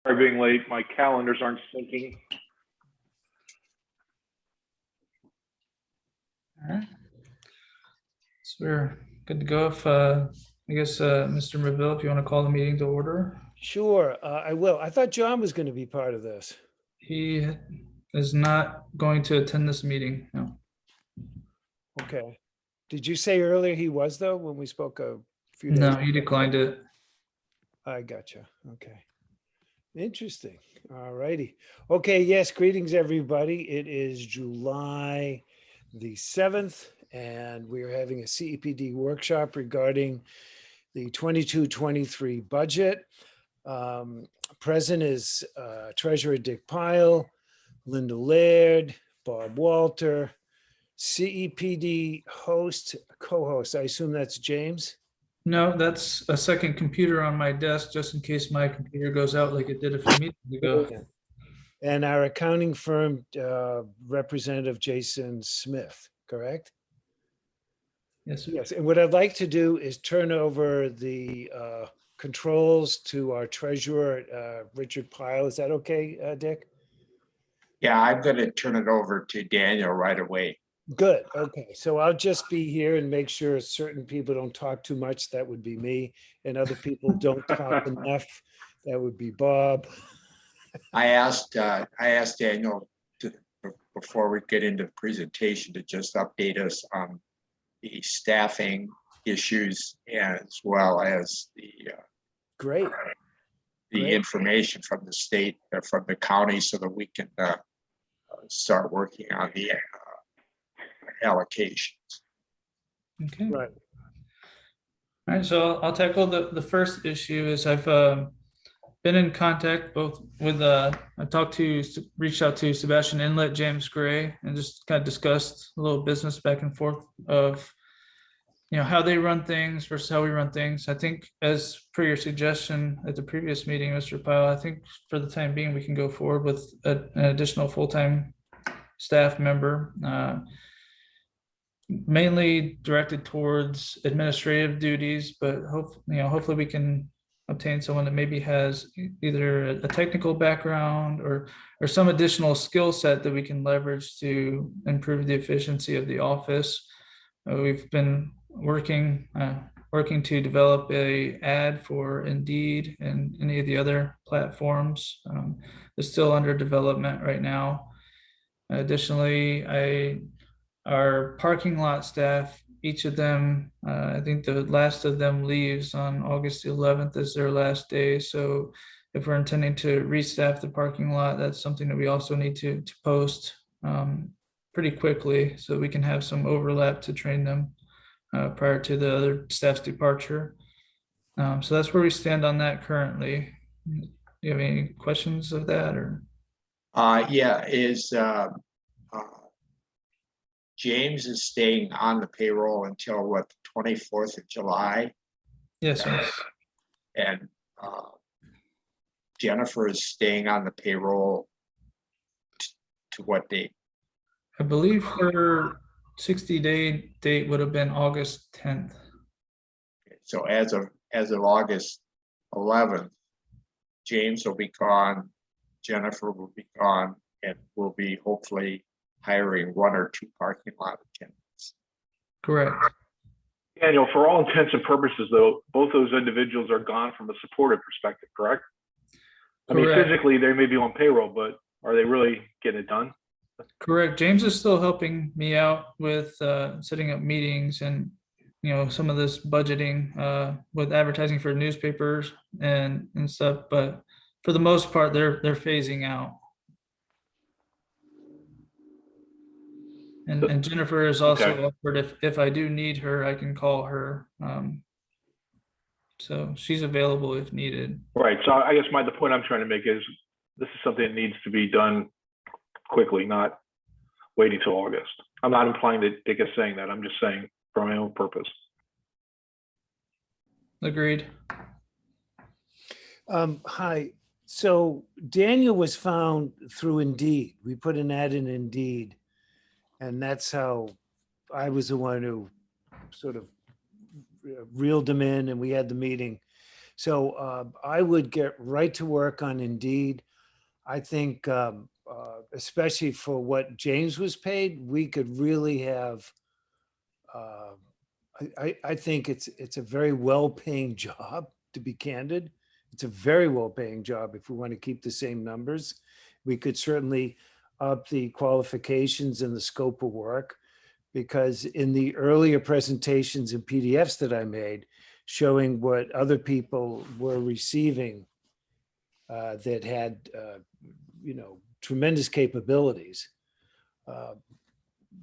Sorry, being late. My calendars aren't syncing. All right. So we're good to go. If I guess Mr. Merville, if you want to call the meeting to order. Sure, I will. I thought John was going to be part of this. He is not going to attend this meeting. No. Okay. Did you say earlier he was though, when we spoke a few days? No, he declined it. I gotcha. Okay. Interesting. All righty. Okay, yes, greetings, everybody. It is July the 7th, and we're having a CEPD workshop regarding the 22-23 budget. Present is Treasurer Dick Pyle, Linda Laird, Bob Walter, CEPD host, co-host. I assume that's James? No, that's a second computer on my desk just in case my computer goes out like it did a few meetings ago. And our accounting firm representative, Jason Smith, correct? Yes, sir. Yes, and what I'd like to do is turn over the controls to our treasurer, Richard Pyle. Is that okay, Dick? Yeah, I'm going to turn it over to Daniel right away. Good, okay. So I'll just be here and make sure certain people don't talk too much. That would be me. And other people don't talk enough. That would be Bob. I asked Daniel to, before we get into the presentation, to just update us on the staffing issues as well as the Great. Great. information from the state, from the county, so that we can start working on the allocations. Okay. Right. All right, so I'll tackle the first issue. Is I've been in contact both with reached out to Sebastian Inlet, James Gray, and just kind of discussed a little business back and forth of how they run things versus how we run things. I think, as per your suggestion at the previous meeting, Mr. Pyle, I think for the time being we can go forward with an additional full-time staff member, mainly directed towards administrative duties, but hopefully we can obtain someone that maybe has either a technical background or some additional skill set that we can leverage to improve the efficiency of the office. We've been working to develop a ad for Indeed and any of the other platforms. It's still under development right now. Additionally, our parking lot staff, each of them, I think the last of them leaves on August 11th as their last day. So if we're intending to restaff the parking lot, that's something that we also need to post pretty quickly so we can have some overlap to train them prior to the other staff's departure. So that's where we stand on that currently. Do you have any questions of that, or? James is staying on the payroll until what, the 24th of July? Yes, sir. And Jennifer is staying on the payroll to what date? I believe her 60-day date would have been August 10th. So as of August 11th, James will be gone, Jennifer will be gone, and we'll be hopefully hiring 1 or 2 parking lot attendants. Correct. Daniel, for all intents and purposes, though, both those individuals are gone from a supportive perspective, correct? I mean, Correct. physically they may be on payroll, but are they really getting it done? Correct. James is still helping me out with setting up meetings and some of this budgeting with advertising for newspapers and stuff. But for the most part, they're phasing out. And Jennifer is also Okay. offered if I do need her, I can call her. So she's available if needed. Right. So I guess the point I'm trying to make is this is something that needs to be done quickly, not waiting till August. I'm not implying that Dick is saying that. I'm just saying for my own purpose. Agreed. Hi. So Daniel was found through Indeed. We put an ad in Indeed, and that's how I was the one who sort of reeled him in, and we had the meeting. So I would get right to work on Indeed. I think, especially for what James was paid, we could really have, uh, I think it's a very well-paying job, to be candid. It's a very well-paying job if we want to keep the same numbers. We could certainly up the qualifications and the scope of work, because in the earlier presentations and PDFs that I made showing what other people were receiving that had, tremendous capabilities, uh,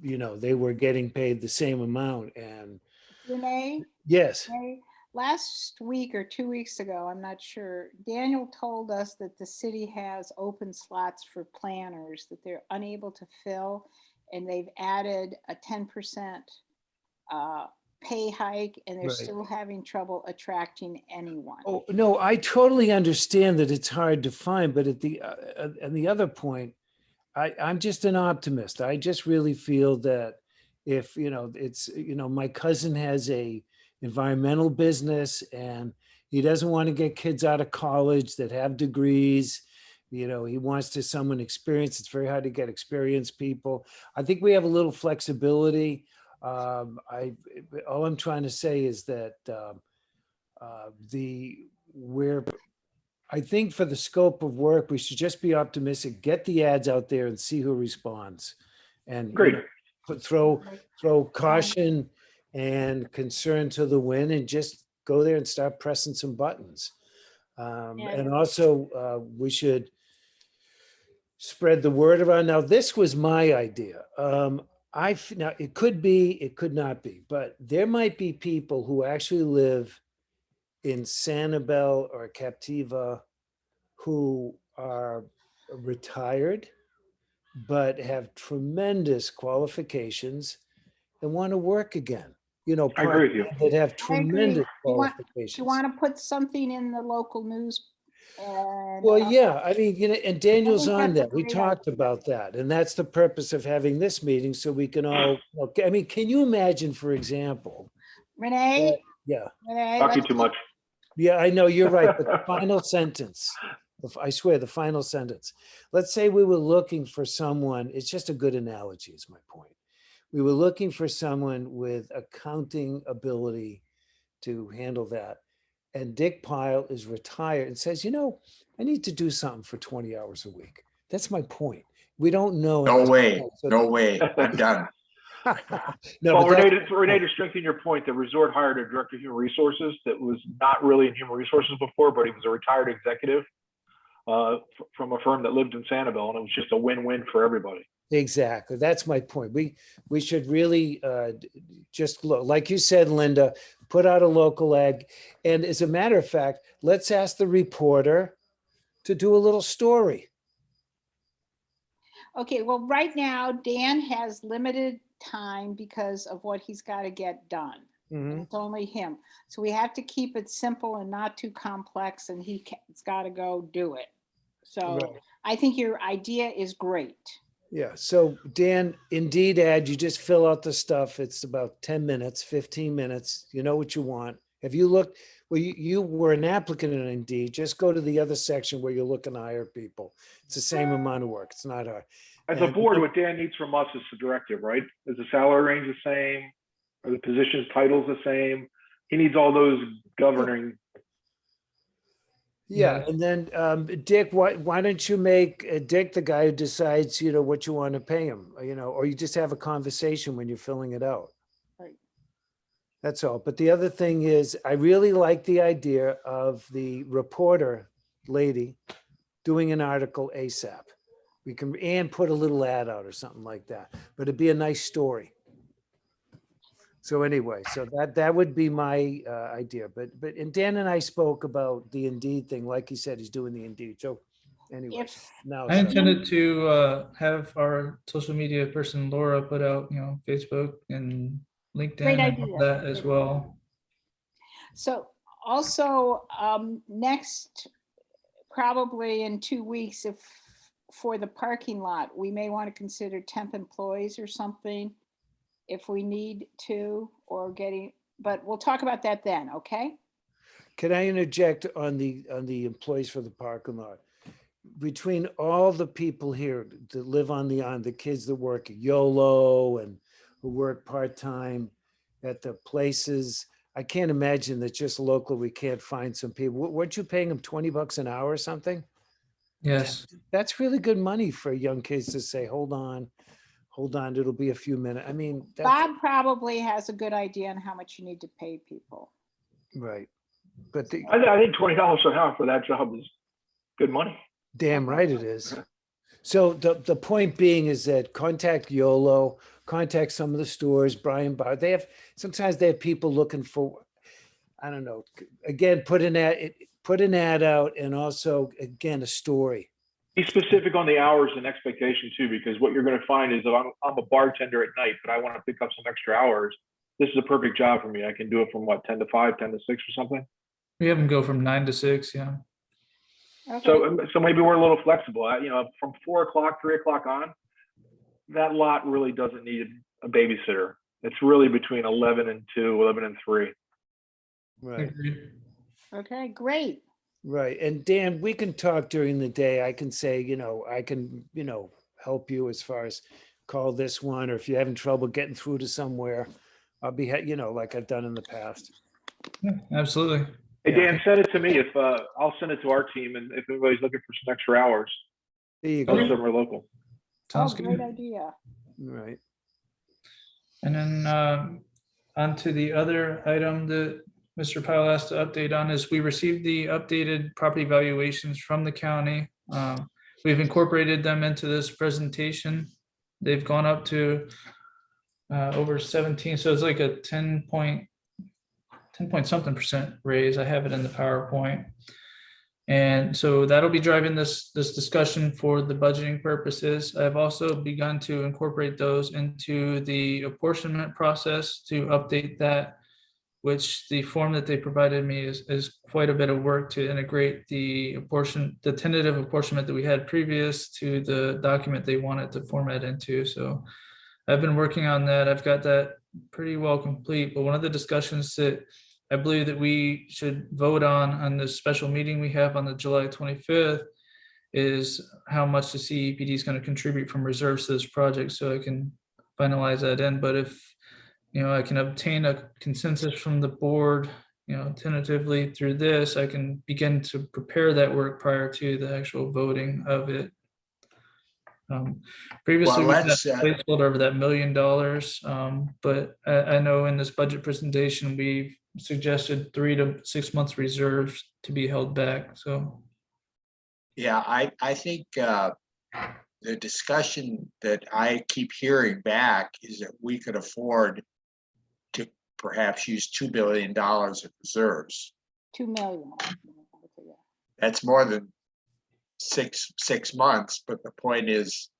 they were getting paid the same amount. And Renee, yes, Renee, last week or 2 weeks ago, I'm not sure, Daniel told us that the city has open slots for planners that they're unable to fill, and they've added a 10% pay hike, and they're Right. still having trouble attracting anyone. oh, no, I totally understand that it's hard to find, but and the other point, I'm just an optimist. I just really feel that if, it's, my cousin has a environmental business and he doesn't want to get kids out of college that have degrees. He wants to someone experienced. It's very hard to get experienced people. I think we have a little flexibility. All I'm trying to say is that we're I think for the scope of work, we should just be optimistic, get the ads out there and see who responds. And Great. throw Right. caution and concern to the wind and just go there and start pressing some buttons. And also, we should spread the word around. Now, this was my idea. Now it could be, it could not be, but there might be people who actually live in Sanibel or Captiva who are retired but have tremendous qualifications and want to work again. I agree with you. That have I agree. tremendous Do you qualifications. want to put something in the local news? And, Well, yeah, I mean, and Daniel's think on that's a that. We great talked idea. about that. And that's the purpose of having this meeting, so we can all, okay, I mean, can you imagine, for example, Renee, yeah, Renee, Talking let's too much. yeah, I know, you're right, but the final sentence, I swear, the final sentence. Let's say we were looking for someone, it's just a good analogy is my point. We were looking for someone with accounting ability to handle that. And Dick Pyle is retired and says, I need to do something for 20 hours a week. That's my point. We don't know. at No this way, point, so- no way, I'm done. No, Well, but that's Renee, my to strengthen your point, the resort hired a director of human resources that was not really in human resources before, but he was a retired executive from a firm that lived in Sanibel, and it was just a win-win for everybody. Exactly. That's my point. We should really just look, like you said, Linda, put out a local ad. And as a matter of fact, let's ask the reporter to do a little story. Okay, well, right now, Dan has limited time because of what he's got to get done. Mhm. It's only him. So we have to keep it simple and not too complex, and he's got to go do it. So Right. I think your idea is great. Yeah. So Dan, Indeed ad, you just fill out the stuff. It's about 10 minutes, 15 minutes. You know what you want. Have you looked? Well, you were an applicant in Indeed. Just go to the other section where you're looking to hire people. It's the same amount of work. It's not hard. As a And- board, what Dan needs from us is the directive, right? Is the salary range the same? Are the positions titles the same? He needs all those governing. Yeah, Yeah. and then Dick, why don't you make Dick the guy who decides, what you want to pay him, or you just have a conversation when you're filling it out. Right. That's all. But the other thing is, I really like the idea of the reporter lady doing an article ASAP. We can, and put a little ad out or something like that, but it'd be a nice story. So anyway, so that would be my idea. But and Dan and I spoke about the Indeed thing. Like he said, he's doing the Indeed. So anyway, If now I so- intended to have our social media person Laura put out, Facebook and LinkedIn Great and all idea. that as Great well. So also next, probably in 2 weeks, if for the parking lot, we may want to consider temp employees or something if we need to, or getting, but we'll talk about that then, okay? Can I interject on the employees for the parking lot? Between all the people here that live on the kids that work at YOLO and who work part-time at the places, I can't imagine that just local, we can't find some people. Weren't you paying them $20 an hour or something? Yes. That's really good money for young kids to say, hold on, it'll be a few minutes. I mean, that's Bob probably has a good idea on how much you need to pay people. right. But I think $20 an hour for that job is good money. damn right it is. So the point being is that contact YOLO, contact some of the stores, Brian Bar. Sometimes they have people looking for, I don't know, again, put an ad out, and also, again, a story. Be specific on the hours and expectation too, because what you're going to find is if I'm a bartender at night, but I want to pick up some extra hours, this is a perfect job for me. I can do it from what, 10 to 5, 10 to 6 or something. We have them go from 9 to 6. Yeah. Okay. So maybe we're a little flexible. From 4 o'clock, 3 o'clock on, that lot really doesn't need a babysitter. It's really between 11 and 2, 11 and 3. Right. Agreed. Okay, great. Right. And Dan, we can talk during the day. I can say, I can, help you as far as call this one, or if you're having trouble getting through to somewhere, I'll be, like I've done in the past. Yeah, absolutely. Hey, Yeah. Dan, send it to me. I'll send it to our team, and if anybody's looking for some extra hours, There you most go. of them are local. Sounds Oh, great good. idea. Right. And then on to the other item that Mr. Powell asked to update on is we received the updated property valuations from the county. We've incorporated them into this presentation. They've gone up to over 17, so it's like a 10 point something percent raise. I have it in the PowerPoint. And so that'll be driving this discussion for the budgeting purposes. I've also begun to incorporate those into the apportionment process to update that, which the form that they provided me is quite a bit of work to integrate the tentative apportionment that we had previous to the document they wanted to format into. So I've been working on that. I've got that pretty well complete, but one of the discussions that I believe that we should vote on this special meeting we have on the July 25th is how much the CEPD is going to contribute from reserves to this project, so I can finalize that in. But if I can obtain a consensus from the board, tentatively through this, I can begin to prepare that work prior to the actual voting of it. Previously, we had let's, placeholder over that $1 million, but I know in this budget presentation, we've suggested 3 to 6 months reserves to be held back. So Yeah, I think the discussion that I keep hearing back is that we could afford to perhaps use $2 billion of reserves. 2 million. That's more than six months, but the point is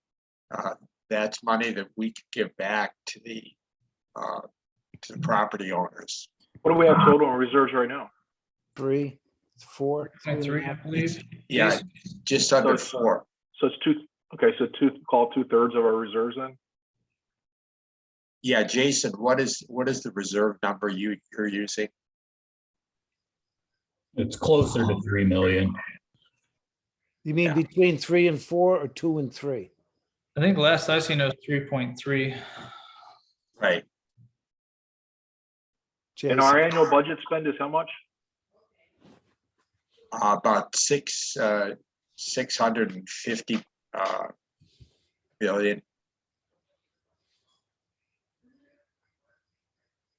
that's money that we could give back to the property owners. What do we have total in reserves right now? 3, 4, 3, I believe. Yeah, Jason? just under 4. So it's call 2/3 of our reserves then? Yeah, Jason, what is the reserve number you're using? It's closer to 3 million. You mean Yeah. between 3 and 4 or 2 and 3? I think last I seen it was 3.3. Right. And our annual budget spend is how much? About 650 billion.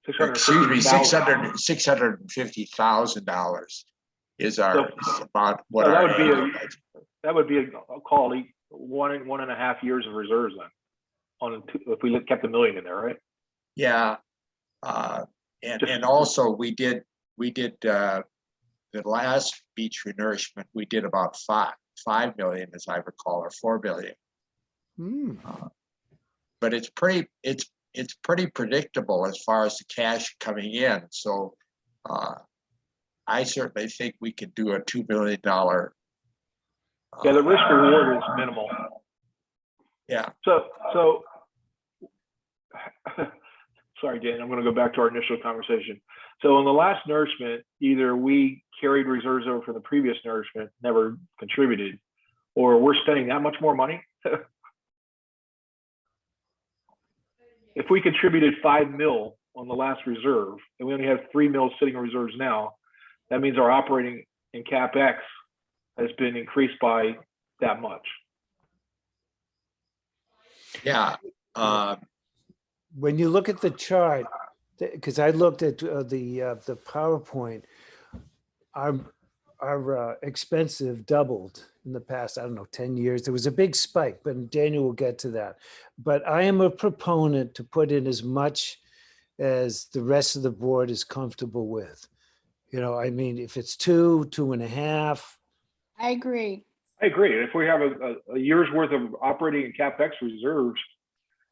Excuse me, $650,000 is about what So our that would be annual budget. That would be I'll call it 1.5 years of reserves then. If we kept $1 million in there, right? Yeah, and also we did the last beach renourishment. We did about 5 million, as I recall, or 4 billion. But it's pretty predictable as far as the cash coming in. So I certainly think we could do a $2 billion. Yeah, the risk reward is minimal. Yeah. So sorry, Dan, I'm going to go back to our initial conversation. So on the last nourishment, either we carried reserves over from the previous nourishment, never contributed, or we're spending that much more money. If we contributed 5 mil on the last reserve, and we only have 3 mil sitting in reserves now, that means our operating and CapEx has been increased by that much. Yeah. When you look at the chart, because I looked at the PowerPoint, our expensive doubled in the past, I don't know, 10 years. There was a big spike, but Daniel will get to that. But I am a proponent to put in as much as the rest of the board is comfortable with. You know, I mean, if it's 2.5. I agree. I agree. If we have a year's worth of operating and CapEx reserves,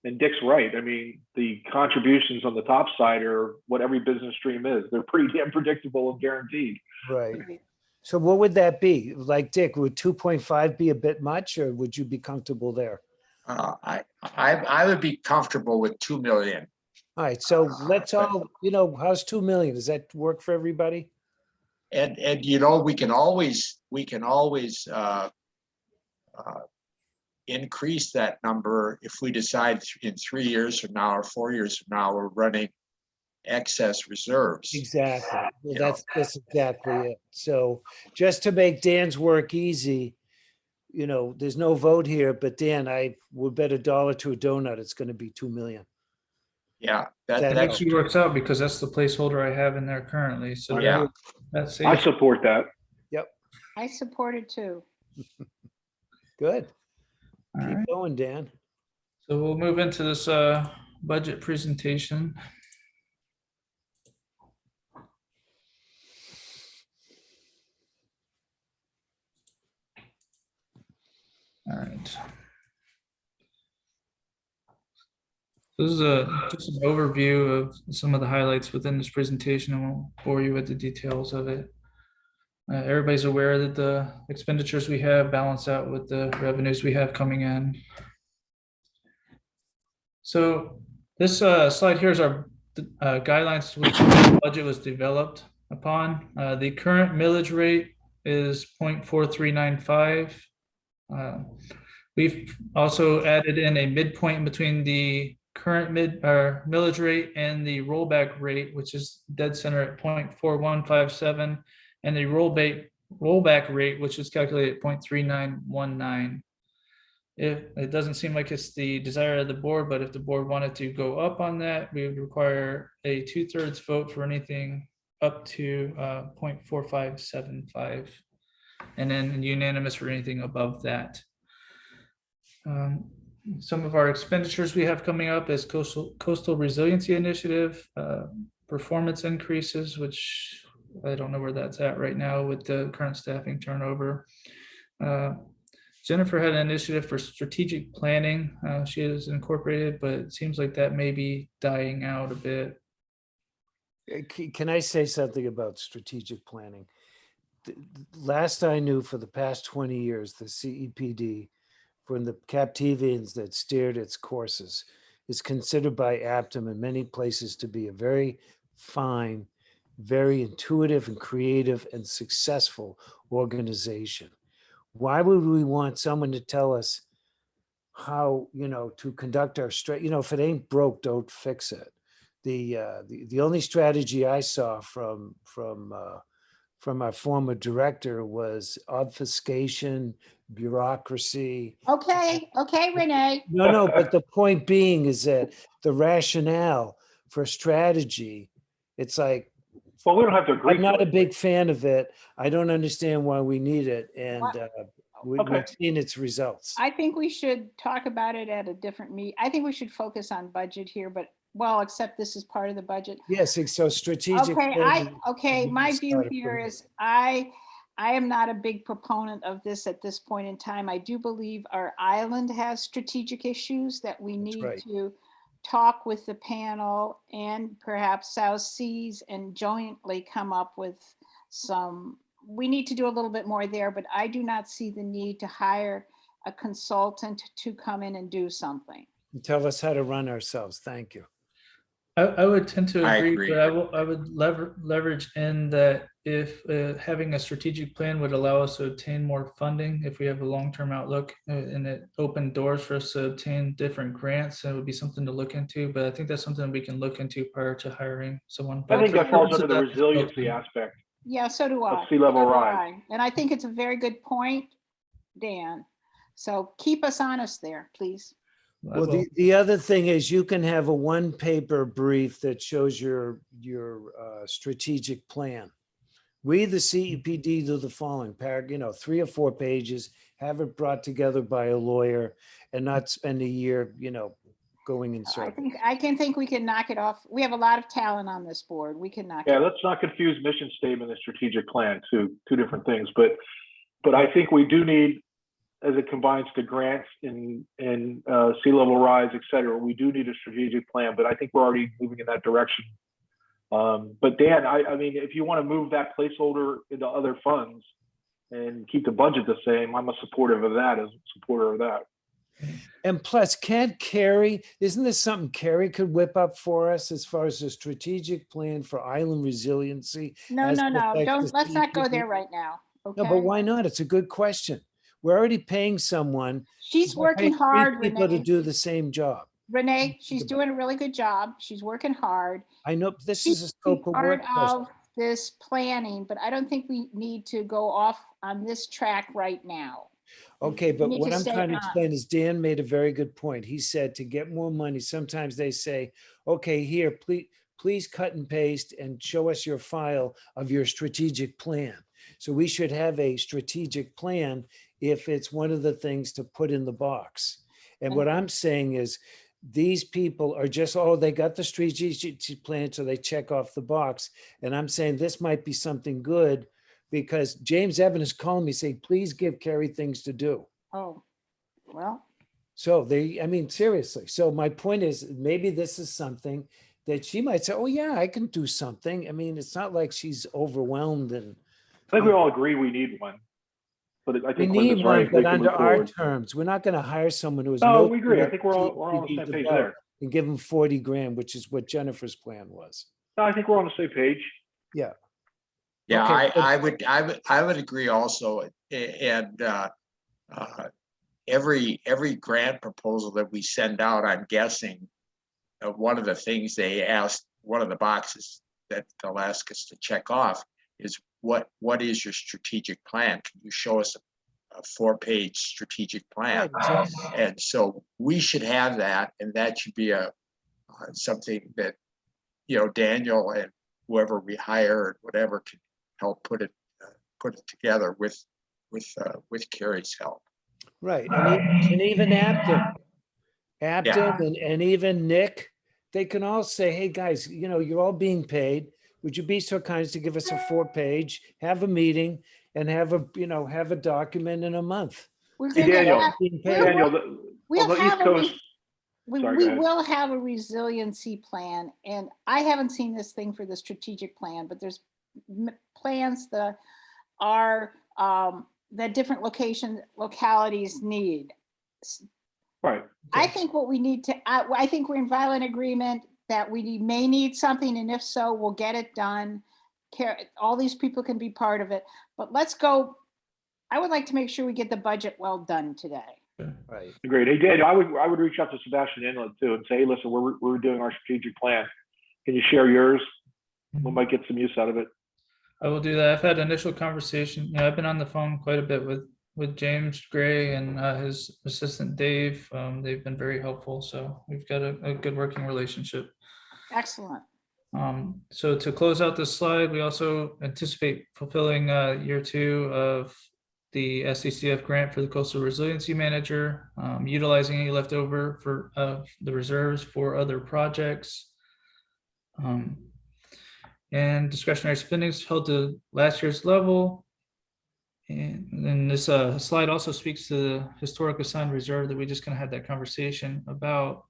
and Dick's right. I mean, the contributions on the top side are what every business stream is. They're pretty damn predictable and guaranteed. Right. So what would that be? Like, Dick, would 2.5 be a bit much, or would you be comfortable there? I would be comfortable with 2 million. All right, so let's all, you know, how's 2 million? Does that work for everybody? And you know, we can always increase that number if we decide in 3 years from now or 4 years from now we're running excess reserves. Exactly. Well, You that's exactly it. So just to make Dan's work easy, you know, there's no vote here, but Dan, I would bet $1 to a donut, it's going to be 2 million. Yeah, That That that's actually works out because that's the placeholder I have in there currently. So Yeah. that's I safe. support that. I support it too. Good. All Keep right. going, Dan. So we'll move into this budget presentation. All right. This is just an overview of some of the highlights within this presentation. I won't bore you with the details of it. Everybody's aware that the expenditures we have balance out with the revenues we have coming in. So this slide here is our guidelines to which the budget was developed upon. The current millage rate is 0.4395. We've also added in a midpoint between the current millage rate and the rollback rate, which is dead center at 0.4157, and the rollback rate, which is calculated at 0.3919. It doesn't seem like it's the desire of the board, but if the board wanted to go up on that, we would require a 2/3 vote for anything up to 0.4575, and then unanimous for anything above that. Some of our expenditures we have coming up is coastal resiliency initiative, performance increases, which I don't know where that's at right now with the current staffing turnover. Jennifer had an initiative for strategic planning. She is incorporated, but it seems like that may be dying out a bit. Can I say something about strategic planning? Last I knew, for the past 20 years, the CEPD, from the Captivians that steered its courses, is considered by Aptum in many places to be a very fine, very intuitive and creative and successful organization. Why would we want someone to tell us how, you know, to conduct our you know, if it ain't broke, don't fix it. The only strategy I saw from our former director was obfuscation, bureaucracy. Okay, Renee. No, but the point being is that the rationale for strategy, it's like, Well, we don't have to agree. I'm not to a it. big fan of it. I don't understand why we need it. And we've Okay. seen its results. I think we should talk about it at a different meet. I think we should focus on budget here, but well, except this is part of the budget. Yes, so strategic. Okay, my view here is I am not a big proponent of this at this point in time. I do believe our island has strategic issues that we need right. to talk with the panel and perhaps South Seas and jointly come up with some. We need to do a little bit more there, but I do not see the need to hire a consultant to come in and do something. Tell us how to run ourselves. Thank you. I would tend to I agree, agree. but I would leverage in that if having a strategic plan would allow us to obtain more funding, if we have a long-term outlook and it opened doors for us to obtain different grants, it would be something to look into. But I think that's something we can look into prior to hiring someone. I But think for that falls purposes under the of that, resiliency aspect Yeah, so do of I. sea level So do rise. I. And I think it's a very good point, Dan. So keep us honest there, please. I Well, will. the other thing is you can have a one-paper brief that shows your strategic plan. We, the CEPD, do the following, 3 or 4 pages, have it brought together by a lawyer and not spend a year, going in circles. I think we can knock it off. We have a lot of talent on this board. We can knock it Yeah, off. let's not confuse mission statement and strategic plan, two different things. But I think we do need, as it combines to grants and sea level rise, et cetera, we do need a strategic plan, but I think we're already moving in that direction. But Dan, I mean, if you want to move that placeholder into other funds and keep the budget the same, I'm a supporter of that. And plus, isn't this something Carrie could whip up for us as far as a strategic plan for island resiliency? No, as no, it no, affects the let's not go CEPD? there right now. No, but Okay. why not? It's a good question. We're already paying someone. She's We're paying working 3 hard, people to Renee. do the same job. Renee, she's about doing a really good job. She's working hard. I know this She is a should scope be of part work question. of this planning, but I don't think we need to go off on this track right now. Okay, We but need what to I'm stay trying to on. explain is Dan made a very good point. He said to get more money, sometimes they say, okay, here, please cut and paste and show us your file of your strategic plan. So we should have a strategic plan if it's one of the things to put in the box. And what I'm saying is these people are just, they got the strategic plan, so they check off the box. And I'm saying this might be something good because James Evans is calling me saying, please give Carrie things to do. Oh, well, So seriously. So my point is maybe this is something that she might say, oh yeah, I can do something. I mean, it's not like she's overwhelmed and I think we all agree we need one, but I we think need Linda's right. one, but We can under move our forward. terms. We're not going to hire someone who has No, no. we agree. I clue think we're all what on the CEPD same page about there. And give them 40 grand, which is what Jennifer's plan was. No, I think we're on the same page. Yeah. Yeah, Okay, but- I would agree also. And every grant proposal that we send out, I'm guessing one of the things they asked, one of the boxes that they'll ask us to check off is what is your strategic plan? Can you show us a 4-page strategic plan? Right, exactly. And so we should have that, and that should be something that Daniel and whoever we hire or whatever can help put it together with Carrie's help. Right. And even Apton and even Nick, they can all say, hey, guys, you're all being paid. Would you be so kind as to give us a 4-page, have a meeting and have a document in a month? we're Hey, gonna Daniel. have- Being paid. Daniel, we'll on the have East a Coast, we Sorry, go ahead. will have a resiliency plan, and I haven't seen this thing for the strategic plan, but there's plans that are that different localities need. right. I think what we need to, I think we're in violent agreement that we may need something, and if so, we'll get it done. All these people can be part of it, but let's go. I would like to make sure we get the budget well done today. Right. Agreed. Hey, Daniel, I would reach out to Sebastian Inlet too and say, hey, listen, we're doing our strategic plan. Can you share yours? We might get some use out of it. I will do that. I've had initial conversation. I've been on the phone quite a bit with James Gray and his assistant Dave. They've been very helpful. So we've got a good working relationship. Excellent. So to close out this slide, we also anticipate fulfilling year 2 of the SCCF grant for the Coastal Resiliency Manager, utilizing any leftover for the reserves for other projects. And discretionary spending is held to last year's level. And then this slide also speaks to the historic assigned reserve that we just kind of had that conversation about.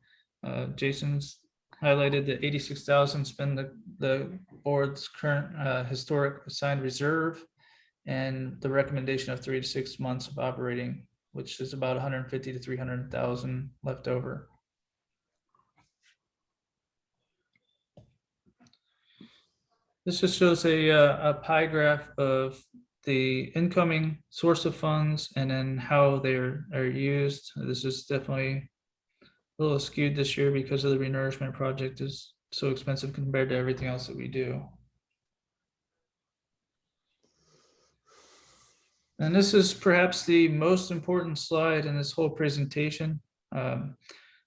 Jason's highlighted the 86,000 spend the board's current historic assigned reserve, and the recommendation of 3 to 6 months of operating, which is about 150 to 300,000 left over. This just shows a pie graph of the incoming source of funds and then how are used. This is definitely a little skewed this year because of the renourishment project is so expensive compared to everything else that we do. And this is perhaps the most important slide in this whole presentation.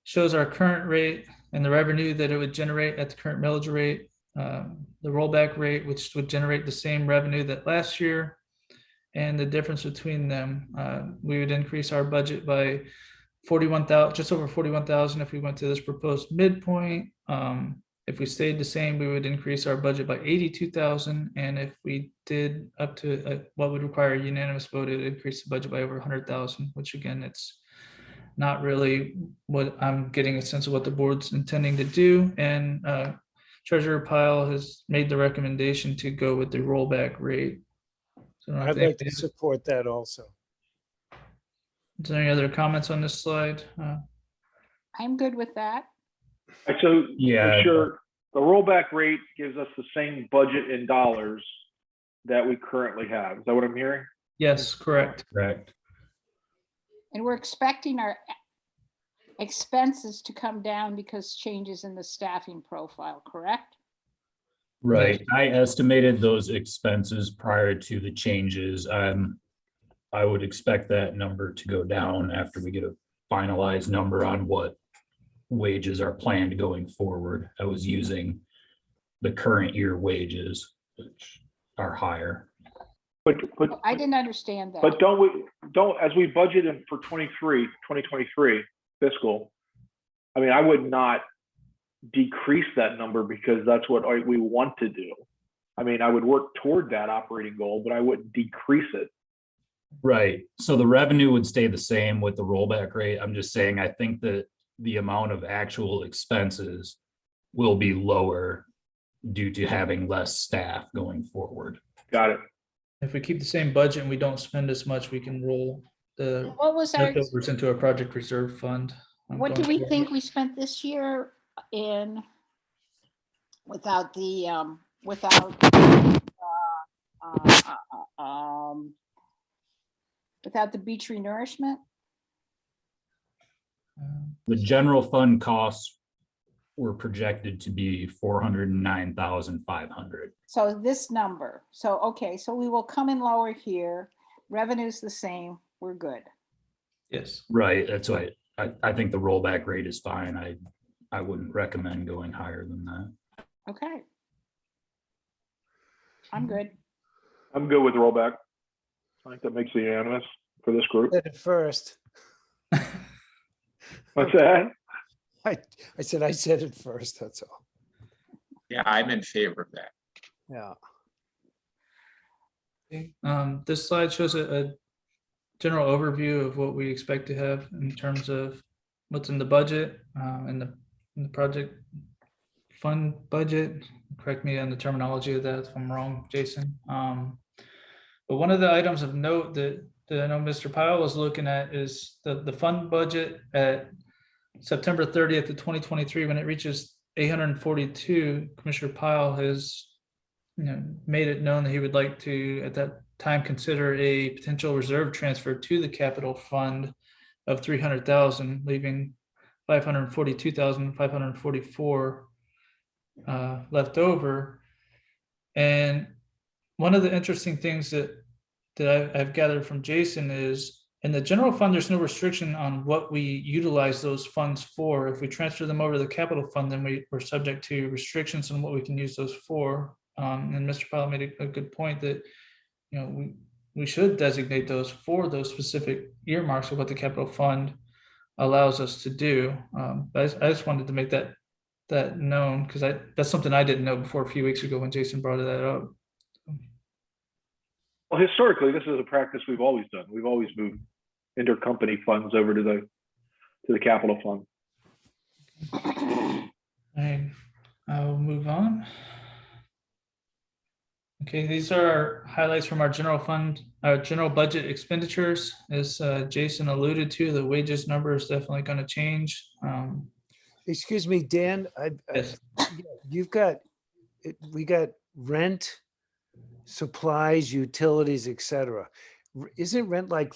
Shows our current rate and the revenue that it would generate at the current millage rate, the rollback rate, which would generate the same revenue that last year, and the difference between them. We would increase our budget by 41,000, just over 41,000 if we went to this proposed midpoint. If we stayed the same, we would increase our budget by 82,000. And if we did up to what would require a unanimous vote, it would increase the budget by over 100,000, which again, it's not really what I'm getting a sense of what the board's intending to do. And Treasurer Pyle has made the recommendation to go with the rollback rate. So I'd like to support that also. Is there any other comments on this slide? I'm good with that. So, Yeah. sure, the rollback rate gives us the same budget in dollars that we currently have. Is that what I'm hearing? Yes, correct. Correct. And we're expecting our expenses to come down because changes in the staffing profile, correct? Right. I estimated those expenses prior to the changes. I would expect that number to go down after we get a finalized number on what wages are planned going forward. I was using the current year wages, which are higher. But I didn't understand that. But as we budget in for 2023 fiscal, I mean, I would not decrease that number because that's what we want to do. I mean, I would work toward that operating goal, but I wouldn't decrease it. Right. So the revenue would stay the same with the rollback rate. I'm just saying, I think that the amount of actual expenses will be lower due to having less staff going forward. Got it. If we keep the same budget and we don't spend as much, we can roll the What was our, leftovers into a project reserve fund. what do we think we spent this year in without the without the beach renourishment? The general fund costs were projected to be 409,500. So this number, so, okay, so we will come in lower here. Revenue's the same, we're good. Yes. Right. That's why I think the rollback rate is fine. I wouldn't recommend going higher than that. Okay. I'm good. I'm good with rollback. I think that makes it unanimous for this group. Said it first. What's that? I said I said it first, that's all. Yeah, I'm in favor of that. Yeah. This slide shows a general overview of what we expect to have in terms of what's in the budget and the project fund budget. Correct me on the terminology of that if I'm wrong, Jason. But one of the items of note that I know Mr. Pyle was looking at is the fund budget at September 30th of 2023. When it reaches 842, Commissioner Pyle has made it known that he would like to, at that time, consider a potential reserve transfer to the capital fund of 300,000, leaving 542,544 left over. And one of the interesting things that I've gathered from Jason is in the general fund, there's no restriction on what we utilize those funds for. If we transfer them over to the capital fund, then we're subject to restrictions on what we can use those for. And Mr. Pyle made a good point that we should designate those for those specific earmarks of what the capital fund allows us to do. But I just wanted to make that known because that's something I didn't know before a few weeks ago when Jason brought that up. Well, historically, this is a practice we've always done. We've always moved intercompany funds over to the capital fund. All right, I'll move on. Okay, these are our highlights from our general fund, our general budget expenditures. As Jason alluded to, the wages number is definitely going to change. Excuse me, Dan, Yes. you've got, we got rent, supplies, utilities, etc. Isn't rent like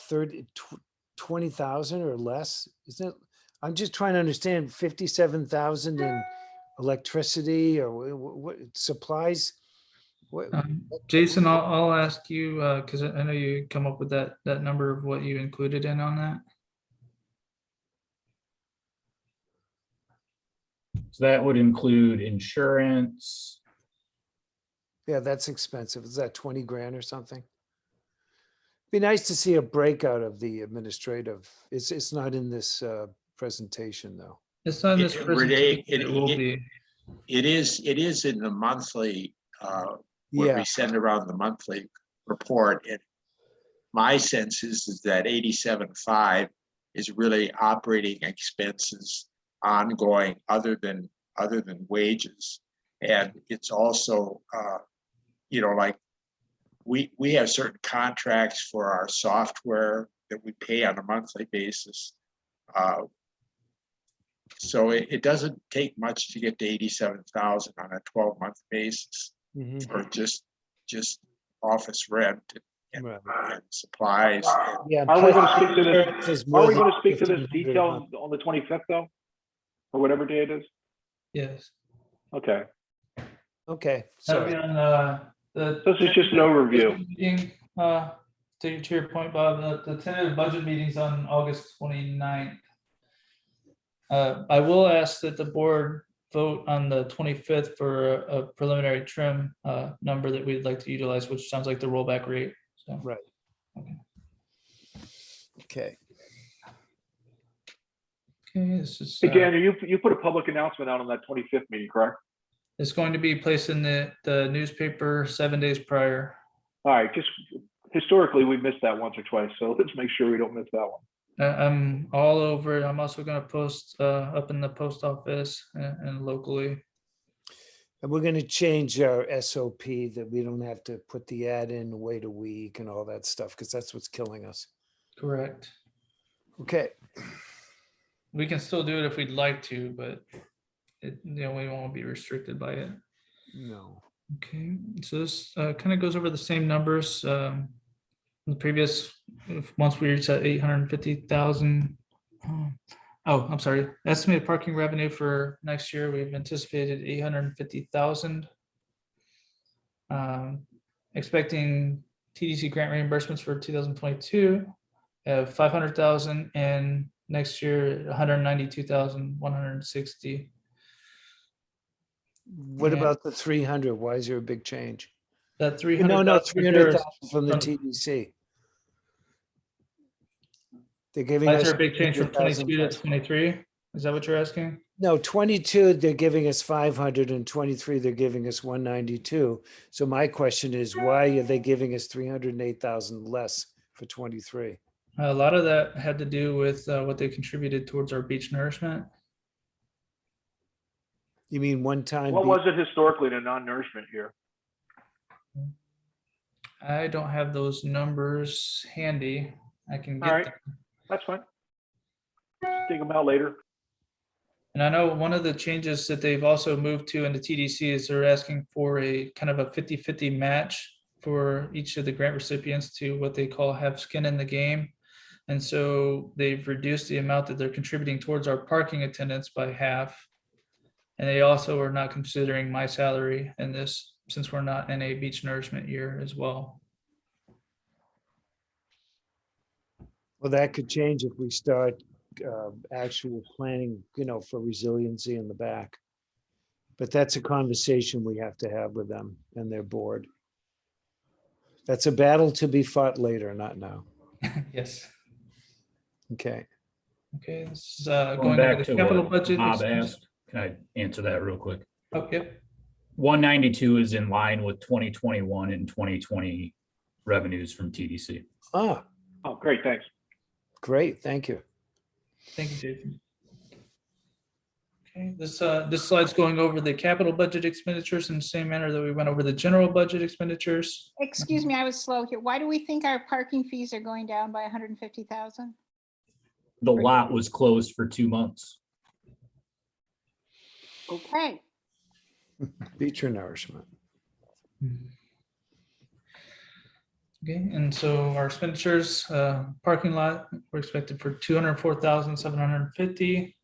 20,000 or less? Isn't it? I'm just trying to understand 57,000 in electricity or what supplies? What, Jason, I'll ask you, because I know you come up with that number of what you included in on that. So that would include insurance. yeah, that's expensive. Is that 20 grand or something? Be nice to see a breakout of the administrative. It's not in this presentation though. It's not in this Renee, presentation, it will be. It is in the monthly, when Yeah, we send around the monthly report. And my sense is that 87.5 is really operating expenses ongoing other than wages. And it's also, like we have certain contracts for our software that we pay on a monthly basis. So it doesn't take much to get to 87,000 on a 12-month basis mhm, for just office rent and, right. and supplies. Yeah. Are we plus gonna speak to this? insurance is more Are we than going to speak to this 1,500 a detail month. on the 25th though? Or whatever day it is? Yes. Okay. Okay, That'll be sorry. on the. This is just an overview. Meeting, to your point, Bob, the tentative budget meeting's on August 29th. I will ask that the board vote on the 25th for a preliminary trim number that we'd like to utilize, which sounds like the rollback rate. So, Right. Okay. Okay. Okay, this is, Hey, Daniel, you put a public announcement out on that 25th meeting, correct? it's going to be placed in the newspaper 7 days prior. All right, just historically, we missed that once or twice, so let's make sure we don't miss that one. I'm all over it. I'm also going to post up in the post office and locally. And we're gonna change our SOP that we don't have to put the ad in, wait a week and all that stuff, because that's what's killing us. Correct. Okay, We can still do it if we'd like to, but we won't be restricted by it. no. Okay, so this kind of goes over the same numbers. The previous, once we reach that 850,000. Oh, I'm sorry. Estimated parking revenue for next year, we've anticipated 850,000. Expecting TDC grant reimbursements for 2022 of 500,000, and next year 192,160. What Yeah. about the 300? Why is there a big change? That 300. No, 300,000 from the from- TDC. They're giving That's us. our big change from 300,000 22 to plus. 23. Is that what you're asking? No, 22, they're giving us 500 and 23, they're giving us 192. So my question is, why are they giving us 308,000 less for 23? A lot of that had to do with what they contributed towards our beach nourishment. You mean one time? What was it historically in a non-nourishment year? I don't have those numbers handy. I can All get right. them. That's fine. Dig them out later. And I know one of the changes that they've also moved to in the TDC is they're asking for a kind of a 50-50 match for each of the grant recipients to what they call have skin in the game. And so they've reduced the amount that they're contributing towards our parking attendance by half. And they also are not considering my salary in this, since we're not in a beach nourishment year as well. Well, that could change if we start actual planning, for resiliency in the back. But that's a conversation we have to have with them and their board. That's a battle to be fought later, not now. Yes. Okay. Okay, this is Going going over back the to capital what budget. Bob asked, can I answer that real quick? Oh, yep. 192 is in line with 2021 and 2020 revenues from TDC. Ah, Oh, great, thanks. great. Thank you. Thank you, Jason. Okay, this slide's going over the capital budget expenditures in the same manner that we went over the general budget expenditures. Excuse me, I was slow here. Why do we think our parking fees are going down by 150,000? The lot was closed for 2 months. Okay, Beach or nourishment. Okay, and so our expenditures, parking lot, we're expected for 204,750.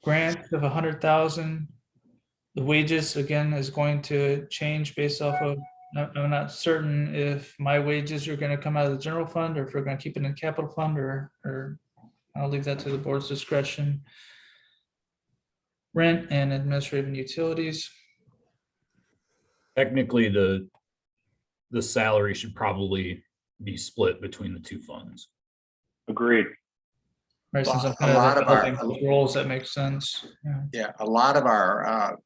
Grant of 100,000. The wages, again, is going to change based off of, I'm not certain if my wages are gonna come out of the general fund or if we're gonna keep it in capital fund or I'll leave that to the board's discretion. Rent and administrative and utilities. Technically, the salary should probably be split between the two funds. Agreed. Right, since I'm A kind of lot of our- developing those roles, that makes sense. Yeah. Yeah, a lot of our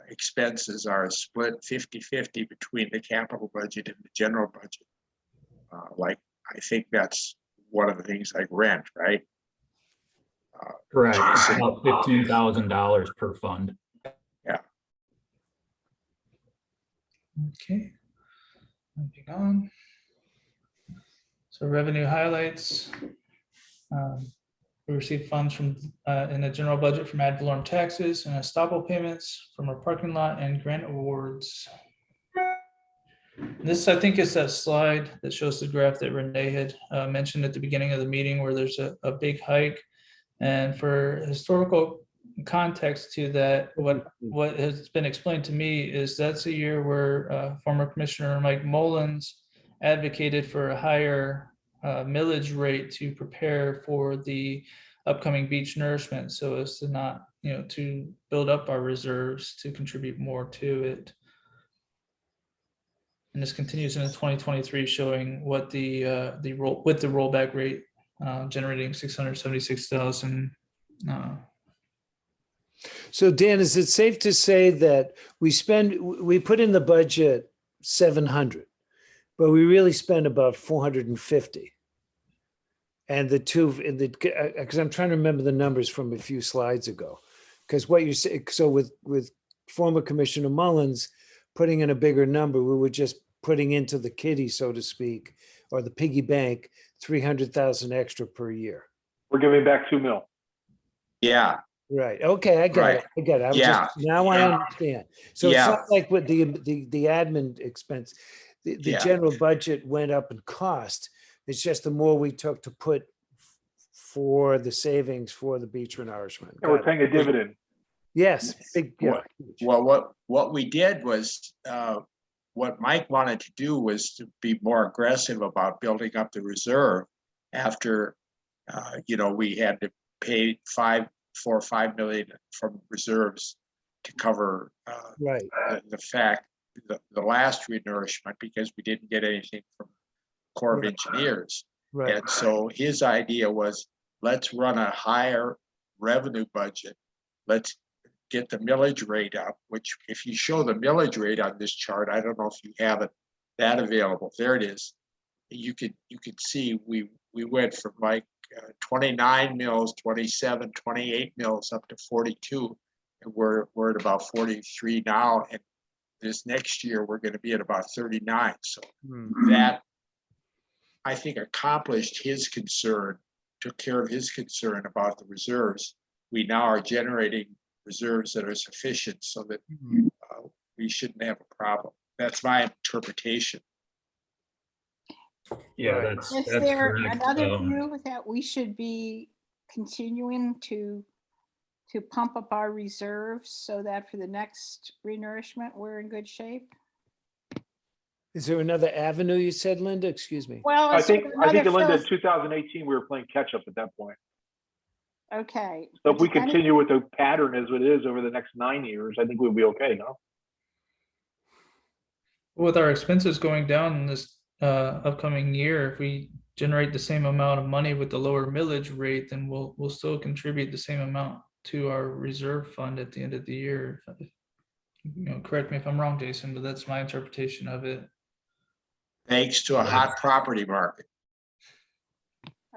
expenses are split 50-50 between the capital budget and the general budget. Like, I think that's one of the things like rent, right? Correct. Jason. About $15,000 per fund. Okay. Moving on. So revenue highlights. We received funds from in the general budget from ad valorem taxes and estoppel payments from our parking lot and grant awards. This, I think, is that slide that shows the graph that Renee had mentioned at the beginning of the meeting where there's a big hike. And for historical context to that, what has been explained to me is that's a year where former Commissioner Mike Mullins advocated for a higher millage rate to prepare for the upcoming beach nourishment, so as to not, to build up our reserves to contribute more to it. And this continues into 2023, showing what the rollback rate generating 676,000. So Dan, is it safe to say that we put in the budget 700, but we really spend about 450? And because I'm trying to remember the numbers from a few slides ago. Because what you say, so with former Commissioner Mullins putting in a bigger number, we were just putting into the kitty, so to speak, or the piggy bank, 300,000 extra per year. We're giving back 2 mil. Yeah, Right. Okay, I got it. I got it. Yeah. Now I understand. So it's Yeah. not like with the admin expense, the Yeah. general budget went up in cost. It's just the more we took to put for the savings for the beach renourishment. And we're Got it. paying a dividend. Yes, big, yeah. huge. well, what we did was, what Mike wanted to do was to be more aggressive about building up the reserve after, we had to pay 4 or 5 million from reserves to cover Right. the last renourishment because we didn't get anything from Corps of Engineers. Right. And so his idea was, let's run a higher revenue budget. Let's get the millage rate up, which if you show the millage rate on this chart, I don't know if you have that available. There it is. You could see we went from like 29 mils, 27, 28 mils up to 42. And we're at about 43 now. And this next year, we're going to be at about 39. So that, I think, accomplished his concern, took care of his concern about the reserves. We now are generating reserves that are sufficient so that we shouldn't have a problem. That's my interpretation. Yeah, Right. that's Is there correct. another view that we should be continuing to pump up our reserves so that for the next renourishment, we're in good shape? Is there another avenue you said, Linda? Excuse me. Well, I is think, there Linda, another in 2018, we were playing catch up at that point. Okay. So if we Does any- continue with the pattern as it is over the next 9 years, I think we'll be okay, no? With our expenses going down in this upcoming year, if we generate the same amount of money with the lower millage rate, then we'll still contribute the same amount to our reserve fund at the end of the year. Correct me if I'm wrong, Jason, but that's my interpretation of it. Thanks to a hot property market.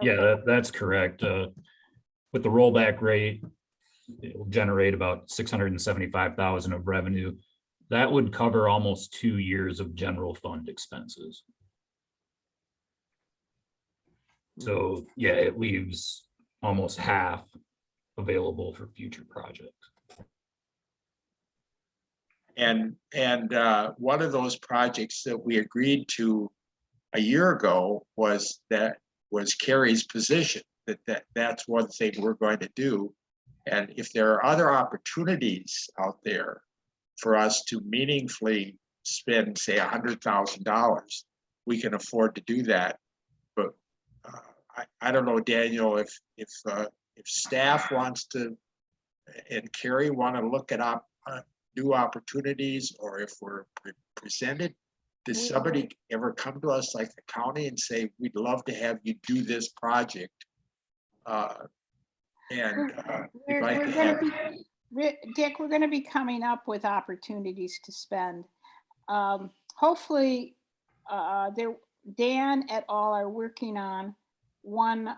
Yeah, that's correct. With the rollback rate, it will generate about 675,000 of revenue. That would cover almost 2 years of general fund expenses. So yeah, it leaves almost half available for future projects. One of those projects that we agreed to a year ago was Carrie's position, that's one thing we're going to do. And if there are other opportunities out there for us to meaningfully spend, say, $100,000, we can afford to do that. But I don't know, Daniel, if staff wants to and Carrie want to look at new opportunities, or if we're presented. Does somebody ever come to us like the county and say, we'd love to have you do this project? We'd like to have. Dick, we're going to be coming up with opportunities to spend. Hopefully, Dan et al. Are working on one